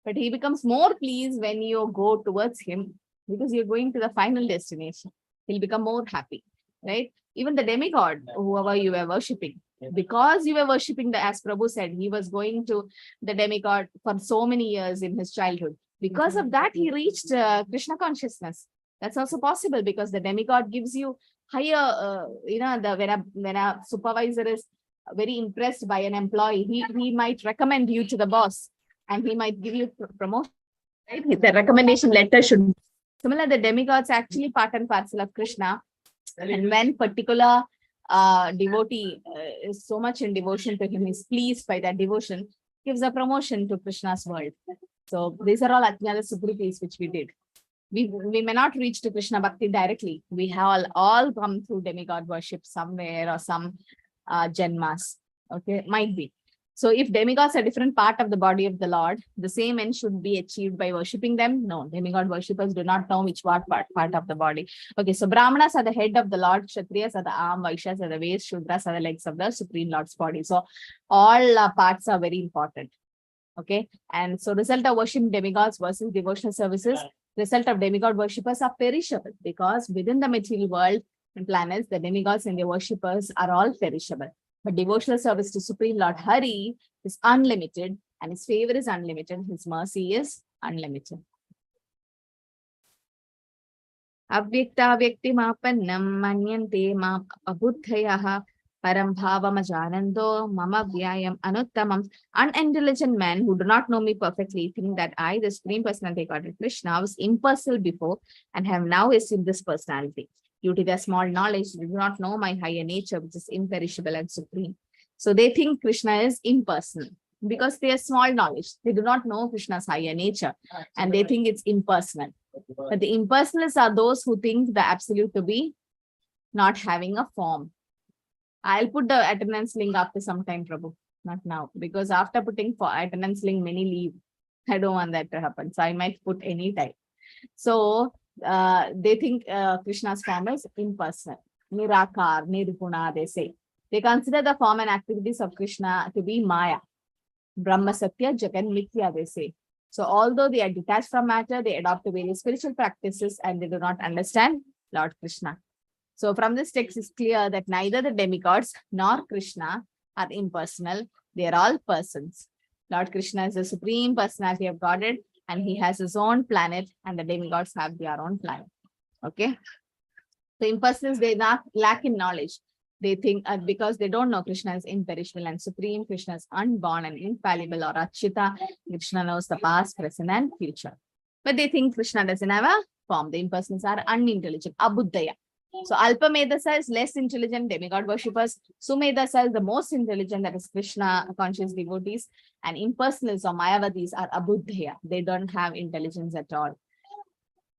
But he becomes more pleased when you go towards him, because you're going to the final destination. He'll become more happy, right? Even the demigod, whoever you were worshipping, because you were worshipping, as Prabhu said, he was going to the demigod for so many years in his childhood. Because of that, he reached Krishna consciousness. That's also possible because the demigod gives you higher, when a supervisor is very impressed by an employee, he might recommend you to the boss and he might give you promotion. Right? The recommendation letter should. Similar, the demigods actually part and parcel of Krishna. And when particular devotee is so much in devotion to him, is pleased by that devotion, gives a promotion to Krishna's world. So these are all Ajnana Subritis which we did. We may not reach to Krishna Bhakti directly. We have all come through demigod worship somewhere or some janmas. Okay, might be. So if demigods are a different part of the body of the Lord, the same end should be achieved by worshipping them? No, demigod worshippers do not know which part of the body. Okay, so Brahmanas are the head of the Lord, Kshatriyas are the arm, Vaishyas are the waist, Shudras are the legs of the Supreme Lord's body. So all parts are very important. Okay, and so result of worshiping demigods versus devotional services, result of demigod worshippers are perishable, because within the material world and planets, the demigods and their worshippers are all perishable. But devotional service to Supreme Lord Hari is unlimited, and his favor is unlimited, his mercy is unlimited. Avyakta vyaktimapannam manyante ma abuddhayaha param bhavamajanando mama vyayam anuttamam. Unintelligent men who do not know me perfectly think that I, the Supreme Personality Godhead Krishna, was impersonal before and have now assumed this personality. Due to their small knowledge, they do not know my higher nature, which is imperishable and supreme. So they think Krishna is impersonal because they have small knowledge. They do not know Krishna's higher nature and they think it's impersonal. But the impersonalists are those who think the absolute to be not having a form. I'll put the attendance link after some time, Prabhu. Not now, because after putting for attendance link, many leave. I don't want that to happen. So I might put any time. So they think Krishna's form is impersonal. Nirakar, Nirguna, they say. They consider the form and activities of Krishna to be Maya. Brahma Satya, Jagan Mithya, they say. So although they are detached from matter, they adopt various spiritual practices and they do not understand Lord Krishna. So from this text is clear that neither the demigods nor Krishna are impersonal. They are all persons. Lord Krishna is the Supreme Personality of Godhead and he has his own planet and the demigods have their own planet. Okay. So impersonals, they lack in knowledge. They think because they don't know Krishna is imperishable and supreme, Krishna is unborn and infallible or Achyuta. Krishna knows the past, present and future. But they think Krishna doesn't have a form. The impersonals are unintelligent, abuddhaya. So Alpamedasa is less intelligent demigod worshippers. Sumedasa is the most intelligent, that is Krishna conscious devotees. And impersonals or Mayavadis are abuddhaya. They don't have intelligence at all.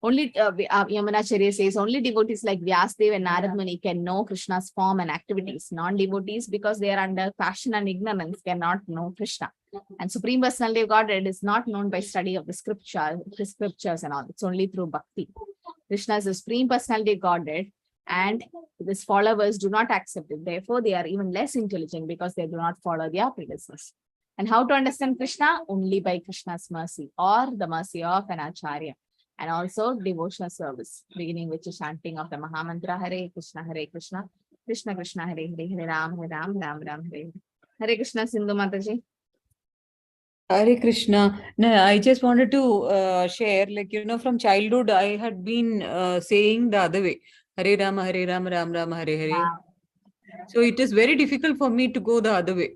Only Yamunacharya says only devotees like Vyasdev and Narad Muni can know Krishna's form and activities. Non-devotees, because they are under passion and ignorance, cannot know Krishna. And Supreme Personality of Godhead is not known by study of the scriptures and all. It's only through bhakti. Krishna is the Supreme Personality of Godhead and his followers do not accept it. Therefore, they are even less intelligent because they do not follow their predecessors. And how to understand Krishna? Only by Krishna's mercy or the mercy of an Acharya. And also devotional service, beginning with the chanting of the Mahamantra, Hare Krishna, Krishna Krishna, Hare Hare, Hare Ram, Ram Ram, Hare Hare Krishna, Sindhu Mataji. Hare Krishna. No, I just wanted to share, from childhood, I had been saying the other way. Hare Rama, Ram Ram, Hare Hare. So it is very difficult for me to go the other way.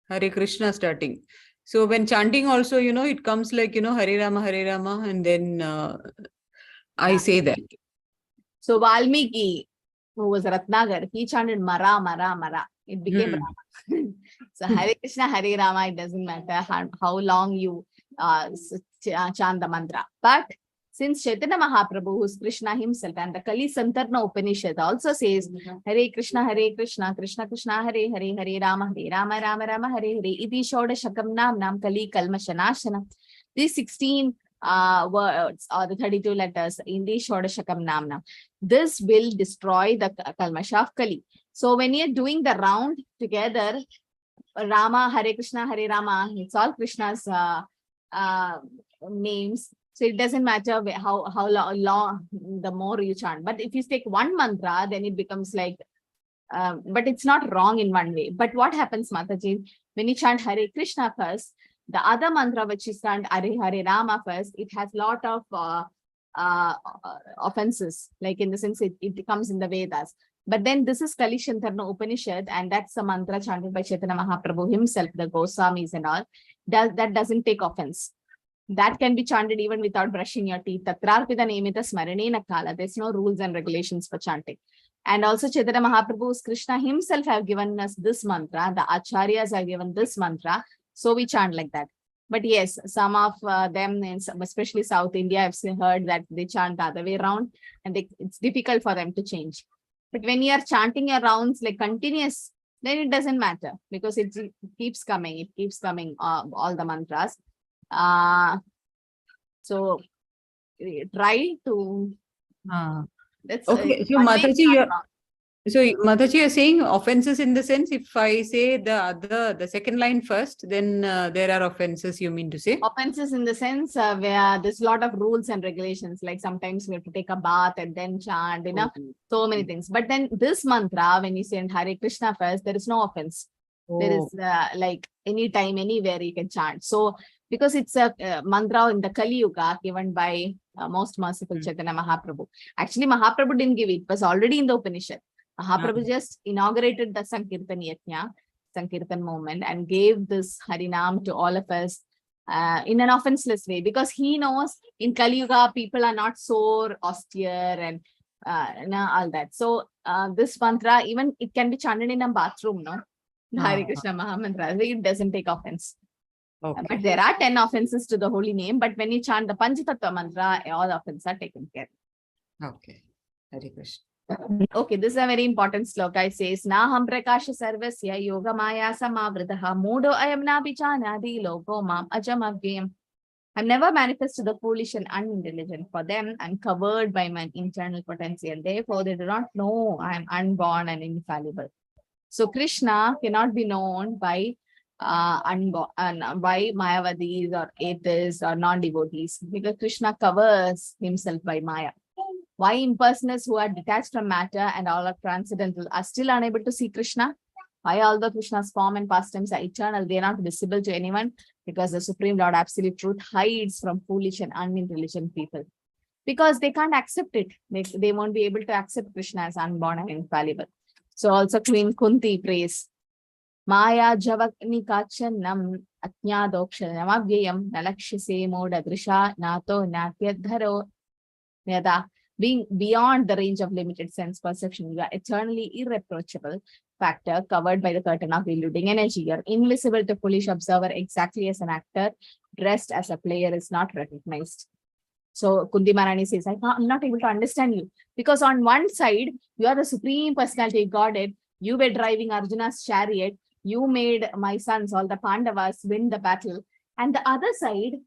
Hare Krishna starting. So when chanting also, it comes like, Hare Rama, and then I say that. So Valmiki, who was Ratnagar, he chanted Mara, Mara, Mara. It became Rama. So Hare Krishna, Hare Rama, it doesn't matter how long you chant the mantra. But Since Chaitanya Mahaprabhu, who's Krishna himself, and the Kali Santarna Upanishad also says, Hare Krishna, Krishna Krishna, Hare Hare, Hare Rama, Rama Rama, Hare Hare, Iti Shodashakam Nam Kali Kalmashanashana. These 16 words or the 32 letters in the Shodashakam Namna. This will destroy the Kalmasha of Kali. So when you're doing the round together, Rama, Hare Krishna, Hare Rama, it's all Krishna's names. So it doesn't matter how long the more you chant. But if you take one mantra, then it becomes like, but it's not wrong in one way. But what happens, Mataji, when you chant Hare Krishna first, the other mantra which is chant Hare Rama first, it has lot of offenses, like in the sense it comes in the Vedas. But then this is Kali Santarna Upanishad, and that's the mantra chanted by Chaitanya Mahaprabhu himself, the Goswamis and all. That doesn't take offense. That can be chanted even without brushing your teeth. Tatrarpita nemita smaranena kala. There's no rules and regulations for chanting. And also Chaitanya Mahaprabhu's Krishna himself have given us this mantra. The Acharyas have given this mantra. So we chant like that. But yes, some of them, especially South India, I've heard that they chant the other way around, and it's difficult for them to change. But when you are chanting your rounds like continuous, then it doesn't matter, because it keeps coming. It keeps coming, all the mantras. So try to. That's okay. So Mataji, you're saying offenses in the sense, if I say the second line first, then there are offenses, you mean to say? Offenses in the sense where there's a lot of rules and regulations, like sometimes we have to take a bath and then chant, so many things. But then this mantra, when you say Hare Krishna first, there is no offense. There is like anytime, anywhere you can chant. So because it's a mantra in the Kali Yuga given by most merciful Chaitanya Mahaprabhu. Actually, Mahaprabhu didn't give it. It was already in the Upanishad. Mahaprabhu just inaugurated the Sankirtan Yajna, Sankirtan movement, and gave this Harinam to all of us in an offenseless way, because he knows in Kali Yuga people are not so austere and all that. So this mantra, even it can be chanted in a bathroom, no? Hare Krishna Mahamantra, it doesn't take offense. Okay. But there are 10 offenses to the holy name, but when you chant the Panchatattva mantra, all offenses are taken care of. Okay. Hare Krishna. Okay, this is a very important sloka. It says, Naham prakasha sarvasya yoga maya samavritaha mudo ayam nabichanadi logo mam ajamavyam. I'm never manifest to the foolish and unintelligent. For them, I'm covered by my internal potential. Therefore, they do not know I am unborn and infallible. So Krishna cannot be known by by Mayavadis or atheists or non-devotees, because Krishna covers himself by Maya. Why impersonals who are detached from matter and all are transcendental are still unable to see Krishna? Why, although Krishna's form and pastimes are eternal, they are not visible to anyone? Because the Supreme Lord Absolute Truth hides from foolish and unintelligent people. Because they can't accept it. They won't be able to accept Krishna as unborn and infallible. So also Queen Kunti prays, Maya Javakni Kachanam Atnyadokshanamavyayam Nalakshise Moda Drisha Nato Natyadharo Yada. Being beyond the range of limited sense perception, you are eternally irreproachable factor covered by the curtain of eluding energy. You are invisible to foolish observer, exactly as an actor dressed as a player is not recognized. So Kunti Maharani says, I'm not able to understand you, because on one side, you are the Supreme Personality of Godhead. You were driving Arjuna's chariot. You made my sons, all the Pandavas, win the battle. And the other side,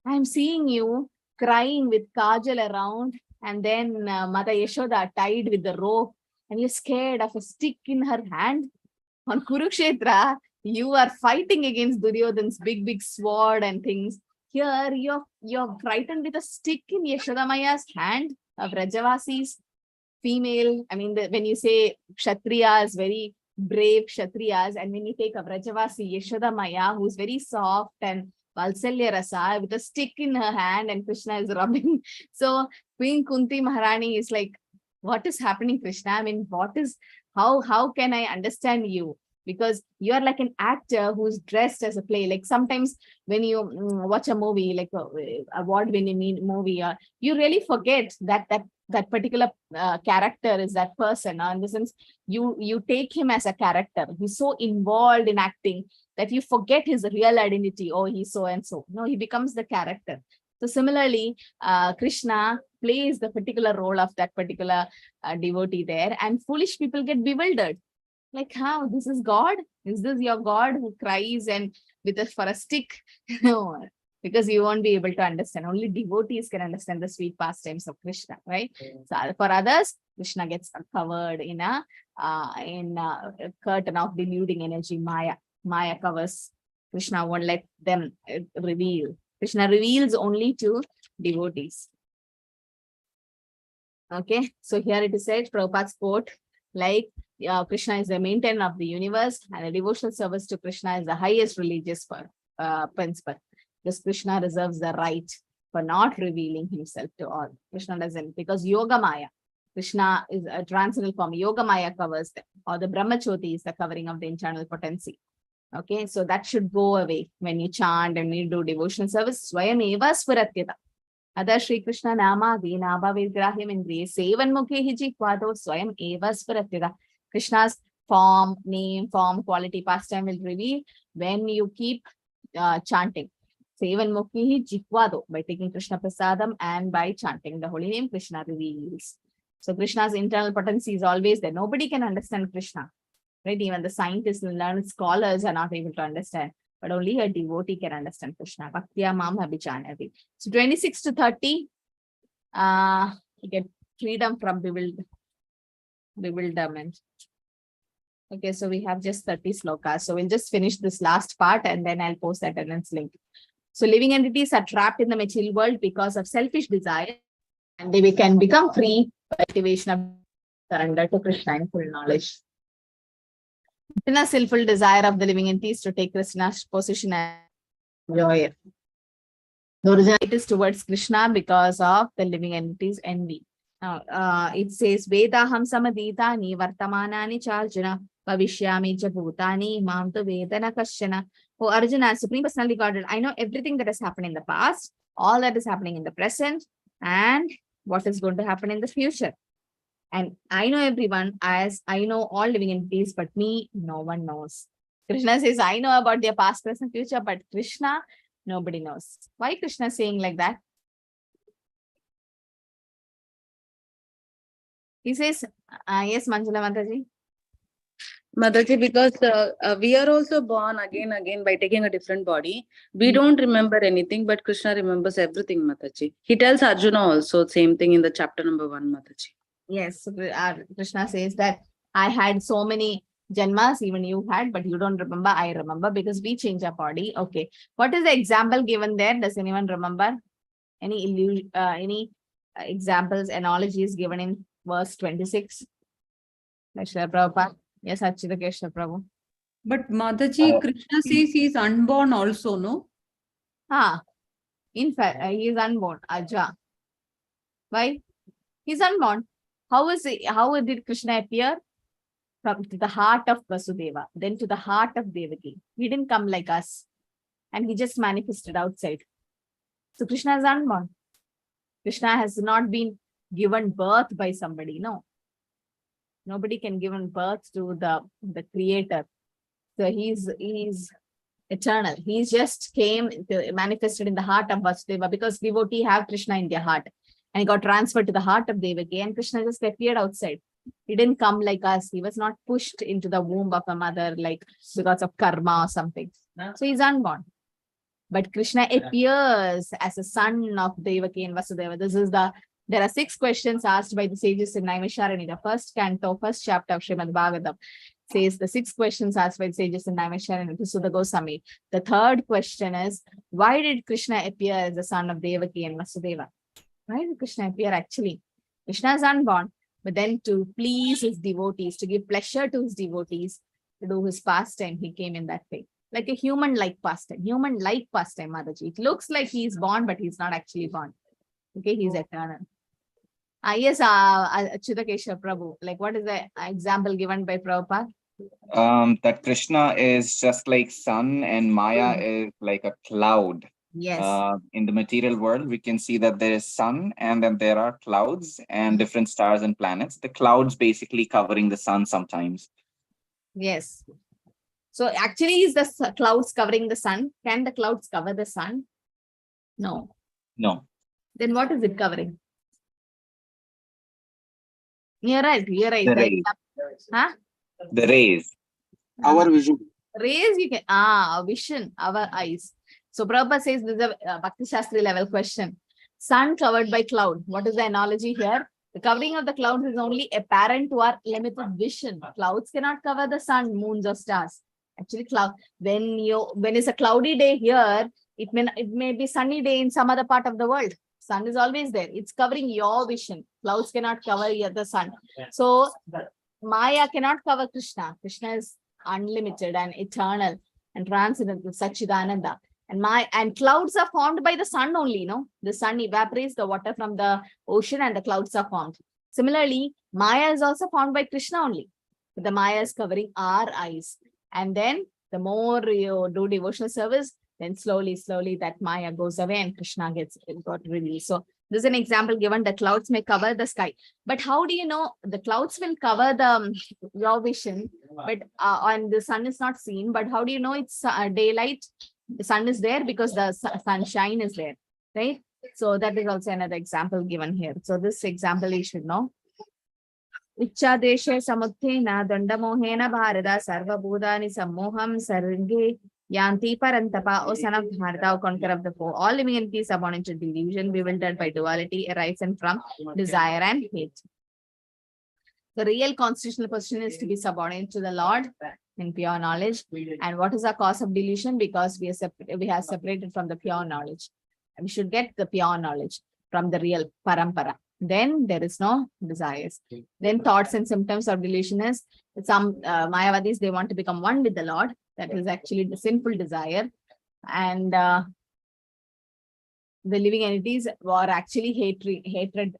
I'm seeing you crying with Kajal around, and then Mata Yashoda tied with the rope, and you're scared of a stick in her hand. On Kurukshetra, you are fighting against Duryodhan's big sword and things. Here, you're frightened with a stick in Yashoda Maya's hand of Rajavasis, female. I mean, when you say Kshatriyas, very brave Kshatriyas, and when you take a Rajavasi, Yashoda Maya, who's very soft and Valsalya Rasa, with a stick in her hand, and Krishna is rubbing. So Queen Kunti Maharani is like, what is happening, Krishna? I mean, how can I understand you? Because you are like an actor who's dressed as a play. Like sometimes when you watch a movie, like award-winning movie, you really forget that particular character is that person. In the sense, you take him as a character. He's so involved in acting that you forget his real identity. Oh, he's so and so. No, he becomes the character. So similarly, Krishna plays the particular role of that particular devotee there, and foolish people get bewildered. Like, how? This is God? Is this your God who cries and for a stick? No, because you won't be able to understand. Only devotees can understand the sweet pastimes of Krishna, right? So for others, Krishna gets covered in a curtain of deluding energy, Maya. Maya covers. Krishna won't let them reveal. Krishna reveals only to devotees. Okay, so here it is said, Prabhupada's quote, like, Krishna is the maintainer of the universe, and a devotional service to Krishna is the highest religious principle. Because Krishna reserves the right for not revealing himself to all. Krishna doesn't, because Yoga Maya, Krishna is a transcendental form. Yoga Maya covers them, or the Brahmachoti is the covering of the internal potency. Okay, so that should go away when you chant and you do devotional service. Swayam eva spuratyata. Other Shri Krishna Nama Vinabha Vigrahim Indriye Sevan Mukhe Hiji Kwado Swayam eva spuratyata. Krishna's form, name, form, quality, pastime will reveal when you keep chanting. Sevan Mukhi Jikwado, by taking Krishna Prasadam and by chanting the holy name, Krishna reveals. So Krishna's internal potency is always there. Nobody can understand Krishna. Right? Even the scientists and learned scholars are not able to understand, but only a devotee can understand Krishna. Bhaktiya mam abhijanati. So 26 to 30, you get freedom from bewilderment. Okay, so we have just 30 slokas. So we'll just finish this last part and then I'll post the attendance link. So living entities are trapped in the material world because of selfish desire, and they can become free by activation of surrender to Krishna in full knowledge. The sinful desire of the living entities to take Krishna's position and enjoy it. The original it is towards Krishna because of the living entities' envy. Now, it says, Vedaham samaditani vartamanani charjana bhavishyami cha bhutani mam tu vedana kashana. Oh, Arjuna, Supreme Personality Godhead, I know everything that has happened in the past, all that is happening in the present, and what is going to happen in the future. And I know everyone as I know all living entities, but me, no one knows. Krishna says, I know about their past, present, future, but Krishna, nobody knows. Why Krishna saying like that? He says, yes, Manjula Mataji. Mataji, because we are also born again by taking a different body. We don't remember anything, but Krishna remembers everything, Mataji. He tells Arjuna also same thing in the chapter number 1, Mataji. Yes, so Krishna says that I had so many janmas, even you had, but you don't remember. I remember because we change our body. Okay, what is the example given there? Does anyone remember? Any examples, analogies given in verse 26? Prabhupada. Yes, Achita Kesha Prabhu. But Mataji, Krishna says he is unborn also, no? In fact, he is unborn, Aja. Why? He is unborn. How did Krishna appear? From to the heart of Vasudeva, then to the heart of Devaki. He didn't come like us. And he just manifested outside. So Krishna is unborn. Krishna has not been given birth by somebody. No. Nobody can give birth to the creator. So he's eternal. He just manifested in the heart of Vasudeva because devotee have Krishna in their heart. And he got transferred to the heart of Devaki, and Krishna just appeared outside. He didn't come like us. He was not pushed into the womb of a mother like because of karma or something. So he's unborn. But Krishna appears as a son of Devaki and Vasudeva. There are 6 questions asked by the sages in Naimisharani. The first canto, first chapter of Srimad Bhagavatam says the 6 questions asked by the sages in Naimisharani to Sudha Goswami. The third question is, why did Krishna appear as the son of Devaki and Vasudeva? Why did Krishna appear actually? Krishna is unborn, but then to please his devotees, to give pleasure to his devotees, to do his pastime, he came in that way. Like a human-like pastime. Human-like pastime, Mataji. It looks like he's born, but he's not actually born. Okay, he's eternal. Yes, Achyuta Keshav Prabhu. Like, what is the example given by Prabhupada? That Krishna is just like sun and Maya is like a cloud. Yes. In the material world, we can see that there is sun and then there are clouds and different stars and planets. The clouds basically covering the sun sometimes. Yes. So actually, is the clouds covering the sun? Can the clouds cover the sun? No. No. Then what is it covering? You're right. You're right. The The rays. Huh? The rays. Our vision. Rays you can vision, our eyes. So Prabhupada says this is a Bhakti Shastri level question. Sun covered by cloud. What is the analogy here? The covering of the clouds is only apparent to our limited vision. Clouds cannot cover the sun, moons, or stars. Actually, when it's a cloudy day here, it may be sunny day in some other part of the world. Sun is always there. It's covering your vision. Clouds cannot cover the sun. So Maya cannot cover Krishna. Krishna is unlimited and eternal and transcendental, Sachidananda. And clouds are formed by the sun only, no? The sun evaporates the water from the ocean and the clouds are formed. Similarly, Maya is also formed by Krishna only. The Maya is covering our eyes. And then the more you do devotional service, then slowly that Maya goes away and Krishna got released. So this is an example given. The clouds may cover the sky. But how do you know the clouds will cover your vision, but and the sun is not seen? But how do you know it's daylight? The sun is there because the sunshine is there, right? So that is also another example given here. So this example you should know. Icha deshe samuthena dandamohena bharata sarva bhudani sammoham sarge yanti parantapa, O son of Bharata, O conqueror of the four. All living entities are born into delusion, bewildered by duality, arising from desire and hate. The real constitutional position is to be subordinate to the Lord in pure knowledge. And what is the cause of delusion? Because we have separated from the pure knowledge. And we should get the pure knowledge from the real parampara. Then there is no desires. Then thoughts and symptoms of delusion is some Mayavadis, they want to become one with the Lord. That is actually the sinful desire. And the living entities were actually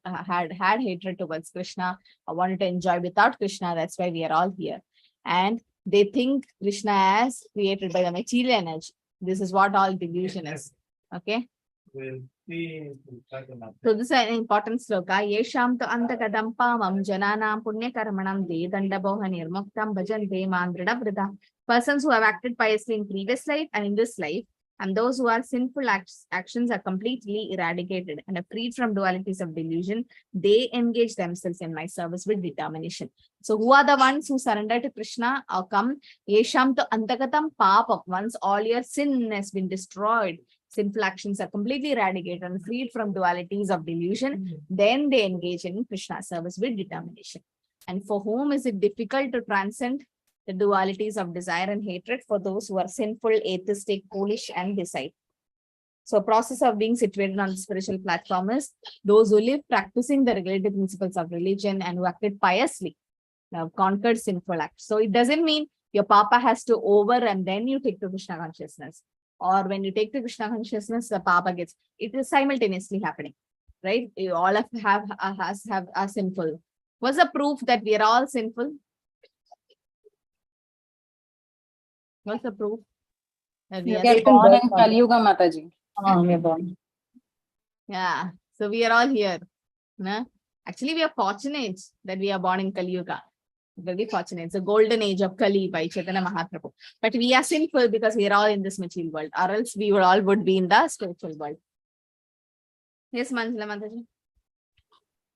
had hatred towards Krishna, or wanted to enjoy without Krishna. That's why we are all here. And they think Krishna as created by the material energy. This is what all delusion is. Okay. So this is an important sloka. Yesham to antakadam pamam jananam punya karmanam de dandaboha nirmuktam bhajante mandrida vrida. Persons who have acted piously in previous life and in this life, and those who are sinful actions are completely eradicated and are freed from dualities of delusion, they engage themselves in my service with determination. So who are the ones who surrender to Krishna or come? Yesham to antagatam papam. Once all your sin has been destroyed, sinful actions are completely eradicated and freed from dualities of delusion, then they engage in Krishna service with determination. And for whom is it difficult to transcend the dualities of desire and hatred? For those who are sinful, atheistic, foolish, and decide. So process of being situated on the spiritual platform is those who live practicing the regulative principles of religion and who acted piously, have conquered sinful acts. So it doesn't mean your papa has to over and then you take to Krishna consciousness. Or when you take to Krishna consciousness, the papa gets, it is simultaneously happening, right? You all are sinful. What's the proof that we are all sinful? What's the proof? That we are born in Kali Yuga, Mataji. we are born. Yeah. So we are all here. No? Actually, we are fortunate that we are born in Kali Yuga. Very fortunate. It's a golden age of Kali by Chaitanya Mahaprabhu. But we are sinful because we are all in this material world, or else we would be in the spiritual world. Yes, Manjula Mataji.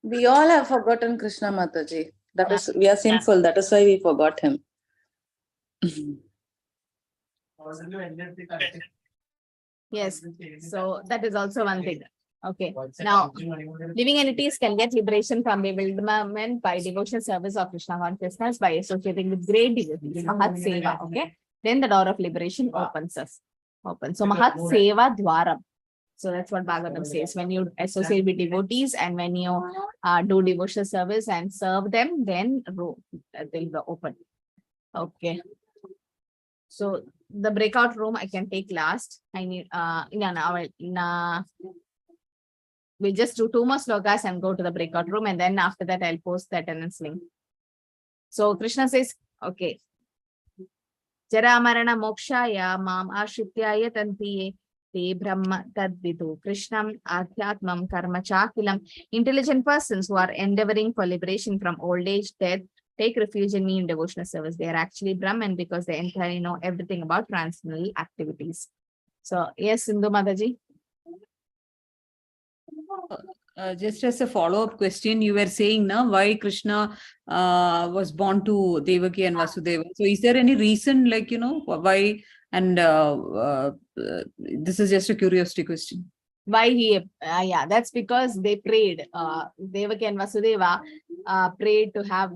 We all have forgotten Krishna, Mataji. That is, we are sinful. That is why we forgot him. Yes. So that is also one thing. Okay. Now, living entities can get liberation from bewilderment by devotional service of Krishna consciousness by associating with great devotees. Mahat Seva. Okay. Then the door of liberation opens. So Mahat Seva Dwaram. So that's what Bhagavatam says. When you associate with devotees and when you do devotional service and serve them, then they'll be open. Okay. So the breakout room I can take last. I need we'll just do 2 more slokas and go to the breakout room, and then after that I'll post the attendance link. So Krishna says, okay. Jara marana mokshaya mam ashrityaya tantiye te brahma tadvidu krishnam adhyatmam karma chakilam. Intelligent persons who are endeavoring for liberation from old age, death, take refuge in me in devotional service. They are actually Brahman because they entirely know everything about transcendental activities. So yes, Sindhu Mataji. Just as a follow-up question, you were saying now why Krishna was born to Devaki and Vasudeva. So is there any reason, like, why? And this is just a curiosity question. Why he, yeah, that's because they prayed, Devaki and Vasudeva prayed to have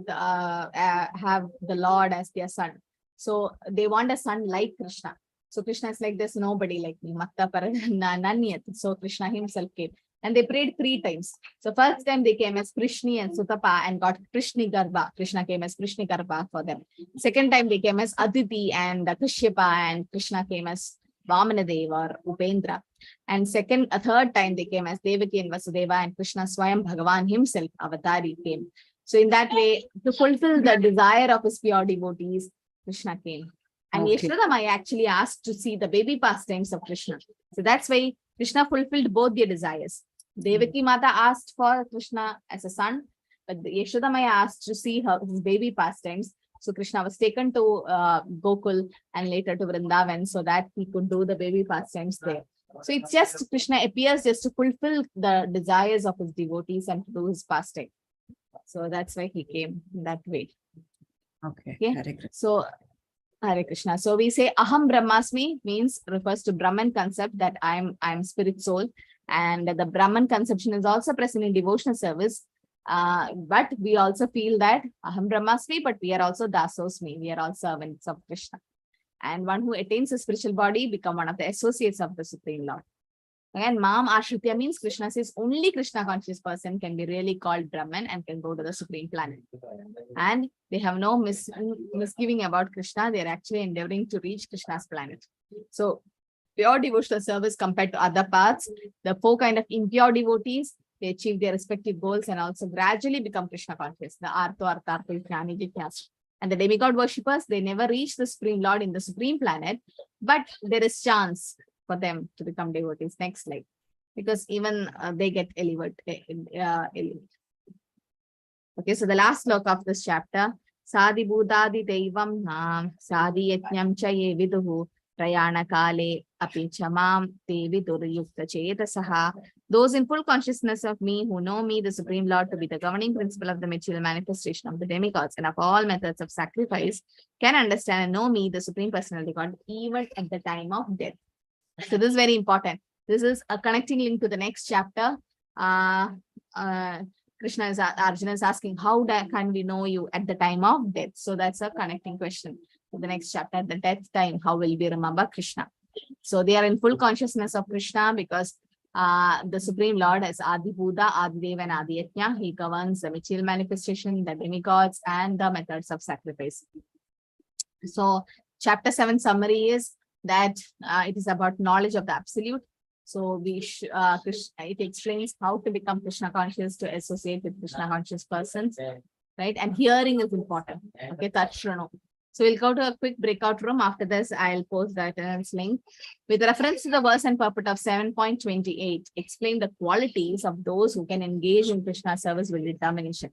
the Lord as their son. So they want a son like Krishna. So Krishna is like, there's nobody like me. Matta Nanyat. So Krishna himself came. And they prayed 3 times. So first time they came as Krishni and Sutapa and got Krishni Garbha. Krishna came as Krishni Garbha for them. Second time they came as Aditi and Kashyapa, and Krishna came as Vamanadeva or Upendra. And third time they came as Devaki and Vasudeva, and Krishna Swayam Bhagavan himself, Avatari, came. So in that way, to fulfill the desire of his pure devotees, Krishna came. And Okay. Yashodamai actually asked to see the baby pastimes of Krishna. So that's why Krishna fulfilled both their desires. Devaki Mata asked for Krishna as a son, but Yashodamai asked to see his baby pastimes. So Krishna was taken to Gokul and later to Vrindavan so that he could do the baby pastimes there. So it's just Krishna appears just to fulfill the desires of his devotees and to do his pastime. So that's why he came in that way. Okay. Okay. Hare Krishna. So Hare Krishna. So we say Aham Brahmasmi means refers to Brahman concept that I'm spirit soul, and the Brahman conception is also present in devotional service. But we also feel that Aham Brahmasmi, but we are also Dasosmi. We are all servants of Krishna. And one who attains a spiritual body become one of the associates of the Supreme Lord. Again, Mam Ashritya means Krishna says only Krishna conscious person can be really called Brahman and can go to the Supreme Planet. And they have no misgiving about Krishna. They are actually endeavoring to reach Krishna's planet. So pure devotional service compared to other paths, the 4 kind of impure devotees, they achieve their respective goals and also gradually become Krishna conscious. The Artho, Arthartho, Jnani, Jityas. And the demigod worshippers, they never reach the Supreme Lord in the Supreme Planet, but there is chance for them to become devotees. Next slide. Because even they get elevated. Okay, so the last sloka of this chapter, Sadi Budadi Devam Nam, Sadi Yajnam Chaye Viduhu, Prayana Kale, Api Chamam, Devi Durayukta Chetasaha. Those in full consciousness of me who know me, the Supreme Lord, to be the governing principle of the material manifestation of the demigods and of all methods of sacrifice, can understand and know me, the Supreme Personality God, even at the time of death. So this is very important. This is a connecting link to the next chapter. Arjuna is asking, how can we know you at the time of death? So that's a connecting question to the next chapter. At the death time, how will we remember Krishna? So they are in full consciousness of Krishna because the Supreme Lord is Adi Buddha, Adi Deva, and Adi Yajna. He governs the material manifestation, the demigods, and the methods of sacrifice. So chapter 7 summary is that it is about knowledge of the absolute. So it explains how to become Krishna conscious, to associate with Krishna conscious persons, right? And hearing is important. Okay, Tatshrano. So we'll go to a quick breakout room. After this, I'll post the attendance link. With reference to the verse and purport of 7.28, explain the qualities of those who can engage in Krishna service with determination.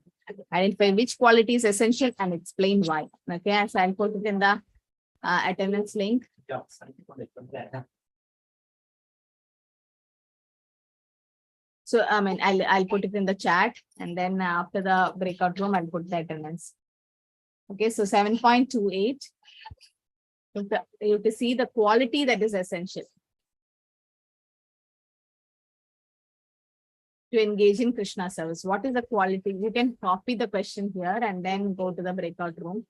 Identify which quality is essential and explain why. Okay, so I'll put it in the attendance link. So I'll put it in the chat, and then after the breakout room, I'll put the attendance. Okay, so 7.28. You have to see the quality that is essential to engage in Krishna service. What is the quality? You can copy the question here and then go to the breakout room.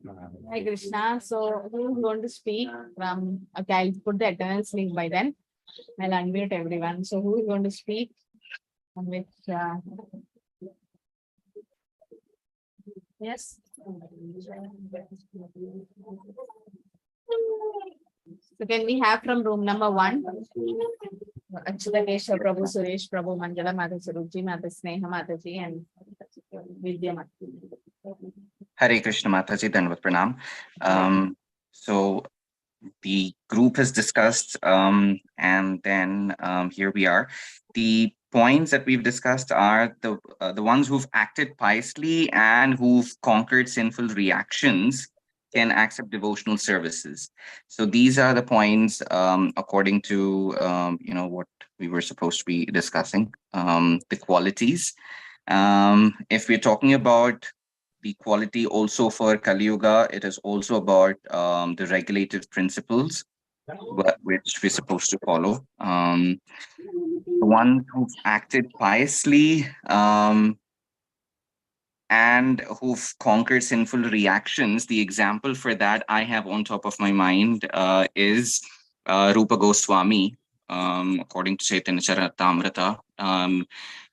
Hi Krishna. So who is going to speak from? Okay, I'll put the attendance link by then. I'll unmute everyone. So who is going to speak? On which? Yes. So can we have from room number 1? Achyuta Keshav Prabhu, Suresh Prabhu, Manjala Mata, Suruchi Mata, Sneha Mataji, and Vidya Mata. Hare Krishna Mataji, Dandavat Pranam. So the group has discussed, and then here we are. The points that we've discussed are the ones who've acted piously and who've conquered sinful reactions can accept devotional services. So these are the points according to what we were supposed to be discussing, the qualities. If we're talking about the quality also for Kali Yuga, it is also about the regulative principles which we're supposed to follow. The ones who've acted piously and who've conquered sinful reactions, the example for that I have on top of my mind is Rupa Goswami, according to Chaitanya Charitamrita.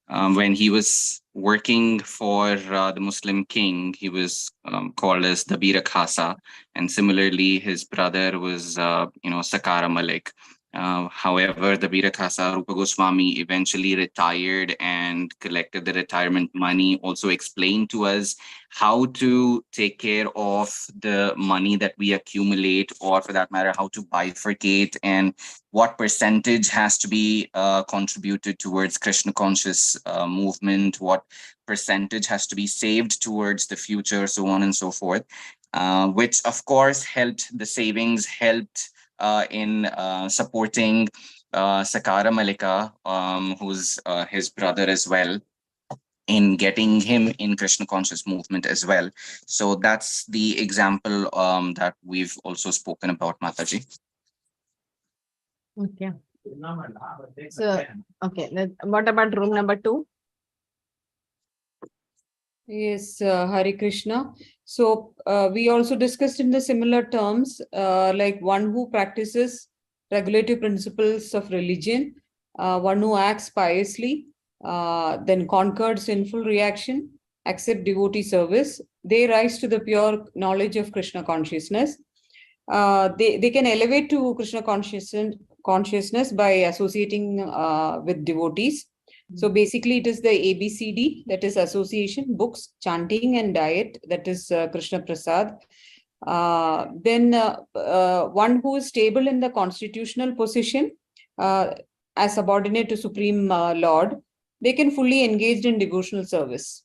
When he was working for the Muslim king, he was called as the Bira Khasa, and similarly his brother was Sakara Malik. However, the Bira Khasa, Rupa Goswami, eventually retired and collected the retirement money, also explained to us how to take care of the money that we accumulate, or for that matter, how to bifurcate and what percentage has to be contributed towards Krishna conscious movement, what percentage has to be saved towards the future, so on and so forth, which of course helped the savings, helped in supporting Sakara Malika, who's his brother as well, in getting him in Krishna conscious movement as well. So that's the example that we've also spoken about, Mataji. Okay. So, okay. What about room number 2? Yes, Hare Krishna. So we also discussed in the similar terms, like one who practices regulative principles of religion, one who acts piously, then conquered sinful reaction, accept devotee service. They rise to the pure knowledge of Krishna consciousness. They can elevate to Krishna consciousness by associating with devotees. So basically, it is the ABCD, that is association, books, chanting, and diet, that is Krishna Prasad. Then one who is stable in the constitutional position as subordinate to Supreme Lord, they can fully engage in devotional service.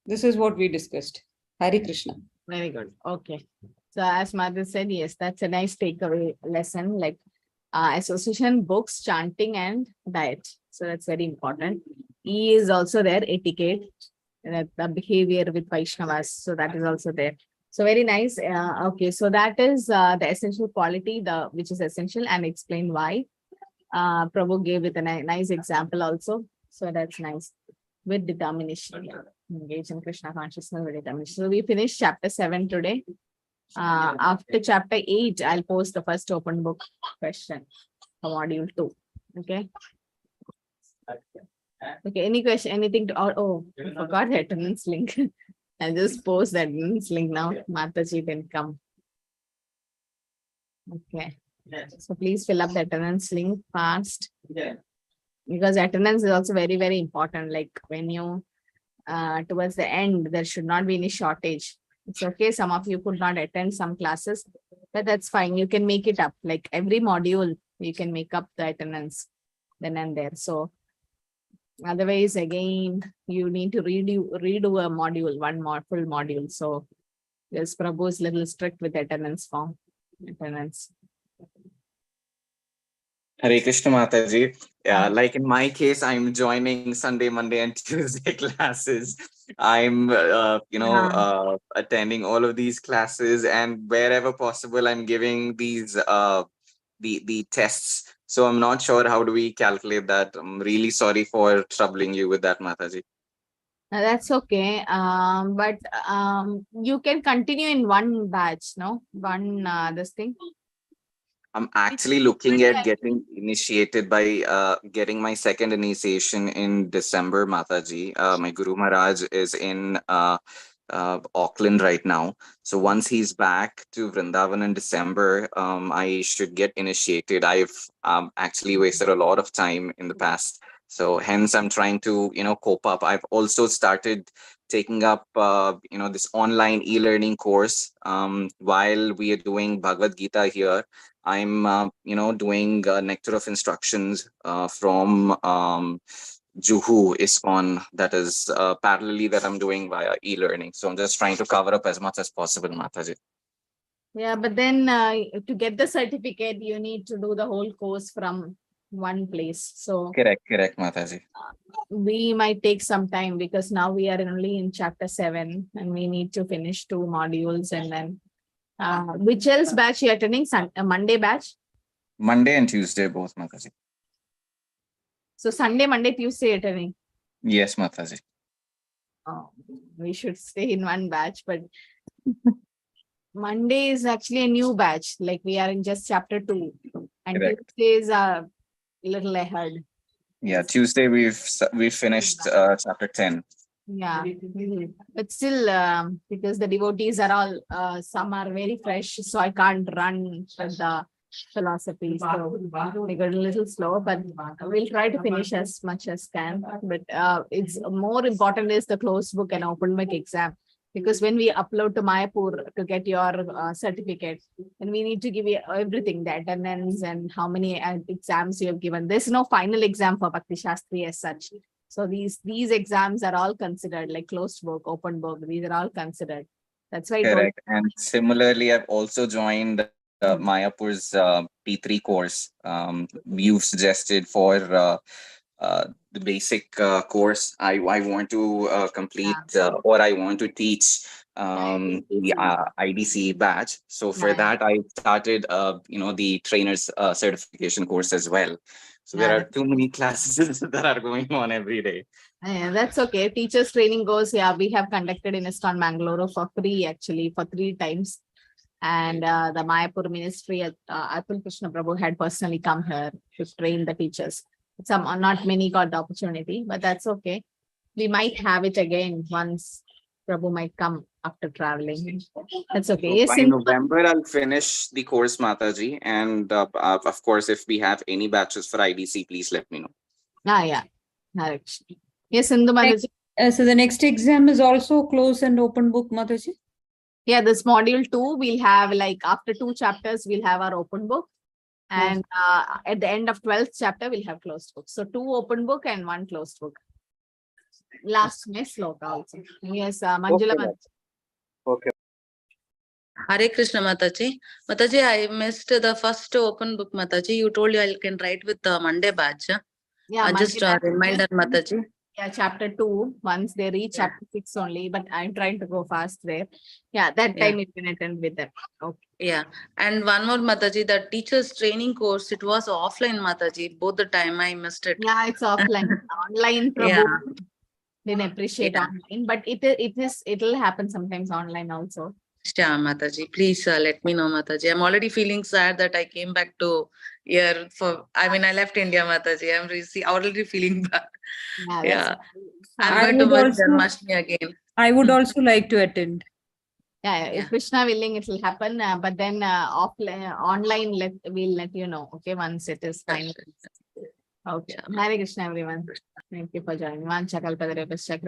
This is what we discussed. Hare Krishna. Very good. Okay. So as Mother said, yes, that's a nice takeaway lesson, like association, books, chanting, and diet. So that's very important. E is also there, etiquette, the behavior with Vaishnavas. So that is also there. So very nice. Okay, so that is the essential quality, which is essential, and explain why. Prabhu gave it a nice example also. So that's nice. With determination. Engage in Krishna consciousness with determination. So we finished chapter 7 today. After chapter 8, I'll post the first open book question for module 2. Okay. Okay, any question, anything to, oh, I forgot the attendance link. I'll just post the attendance link now. Mataji didn't come. Okay. So please fill up the attendance link fast. Because attendance is also very, very important. Like when you, towards the end, there should not be any shortage. It's okay. Some of you could not attend some classes, but that's fine. You can make it up. Like every module, you can make up the attendance then and there. So otherwise, again, you need to redo a module, one more full module. So this Prabhu is little strict with attendance form. Attendance. Hare Krishna Mataji. Yeah, like in my case, I'm joining Sunday, Monday, and Tuesday classes. I'm, attending all of these classes, and wherever possible, I'm giving these the tests. So I'm not sure how do we calculate that. I'm really sorry for troubling you with that, Mataji. That's okay. But you can continue in one batch, no? One this thing. I'm actually looking at getting initiated by getting my second initiation in December, Mataji. My Guru Maharaj is in Auckland right now. So once he's back to Vrindavan in December, I should get initiated. I've actually wasted a lot of time in the past. So hence I'm trying to, cope up. I've also started taking up, this online e-learning course while we are doing Bhagavad Gita here. I'm, doing Nectar of Instructions from Juhu ISKCON. That is parallelly that I'm doing via e-learning. So I'm just trying to cover up as much as possible, Mataji. Yeah, but then to get the certificate, you need to do the whole course from one place. So Correct, Mataji. we might take some time because now we are only in chapter 7 and we need to finish 2 modules. And then which else batch you are attending? Monday batch? Monday and Tuesday both, Mataji. So Sunday, Monday, Tuesday attending. Yes, Mataji. Oh, we should stay in one batch, but Monday is actually a new batch. Like we are in just chapter 2 and Correct. Tuesdays are a little ahead. Yeah, Tuesday we've finished chapter 10. Yeah, but still, because the devotees are all, some are very fresh, so I can't run with the philosophy. So we got a little slow, but we'll try to finish as much as can. But it's more important is the closed book and open book exam. Because when we upload to Mayapur to get your certificate, then we need to give you everything, the attendance and how many exams you have given. There's no final exam for Bhakti Shastri as such. So these exams are all considered like closed book, open book. These are all considered. That's why. Correct. And similarly, I've also joined Mayapur's P3 course. You've suggested for the basic course I want to complete or I want to teach the IDC batch. So for that, I started, the trainer's certification course as well. So there are too many classes that are going on every day. Yeah, that's okay. Teachers training goes, yeah, we have conducted in ISKCON Mangalore for free, actually, for 3 times. And the Mayapur ministry, Atul Krishna Prabhu had personally come here to train the teachers. Not many got the opportunity, but that's okay. We might have it again once Prabhu might come after traveling. That's okay. So Yes, by November, I'll finish the course, Mataji. And of course, if we have any batches for IDC, please let me know. Yeah. Yes, Sindhu Mataji. So the next exam is also close and open book, Mataji? Yeah, this module 2, we'll have like after 2 chapters, we'll have our open book. And at the end of 12th chapter, we'll have closed book. So 2 open book and 1 closed book. Last sloka also. Yes, Manjula. Okay. Hare Krishna, Mataji. Mataji, I missed the first open book, Mataji. You told you I can write with the Monday batch. Yeah, just a reminder, Mataji. Yeah, chapter 2. Once they reach chapter 6 only, but I'm trying to go fast there. Yeah, that time you can attend with them. Okay. Yeah, and one more, Mataji, the teachers training course, it was offline, Mataji. Both the time I missed it. Yeah, it's offline. Online, Prabhu didn't appreciate online, but it'll happen sometimes online also. Sure, Mataji. Please let me know, Mataji. I'm already feeling sad that I came back to here I left India, Mataji. I'm already feeling bad. Yeah. I'm going to watch Janmashtami again. I would also like to attend. Yeah, if Krishna willing, it will happen. But then offline, online, we'll let you know. Okay, once it is final. Okay. Hare Krishna, everyone. Thank you for joining. Hare Krishna.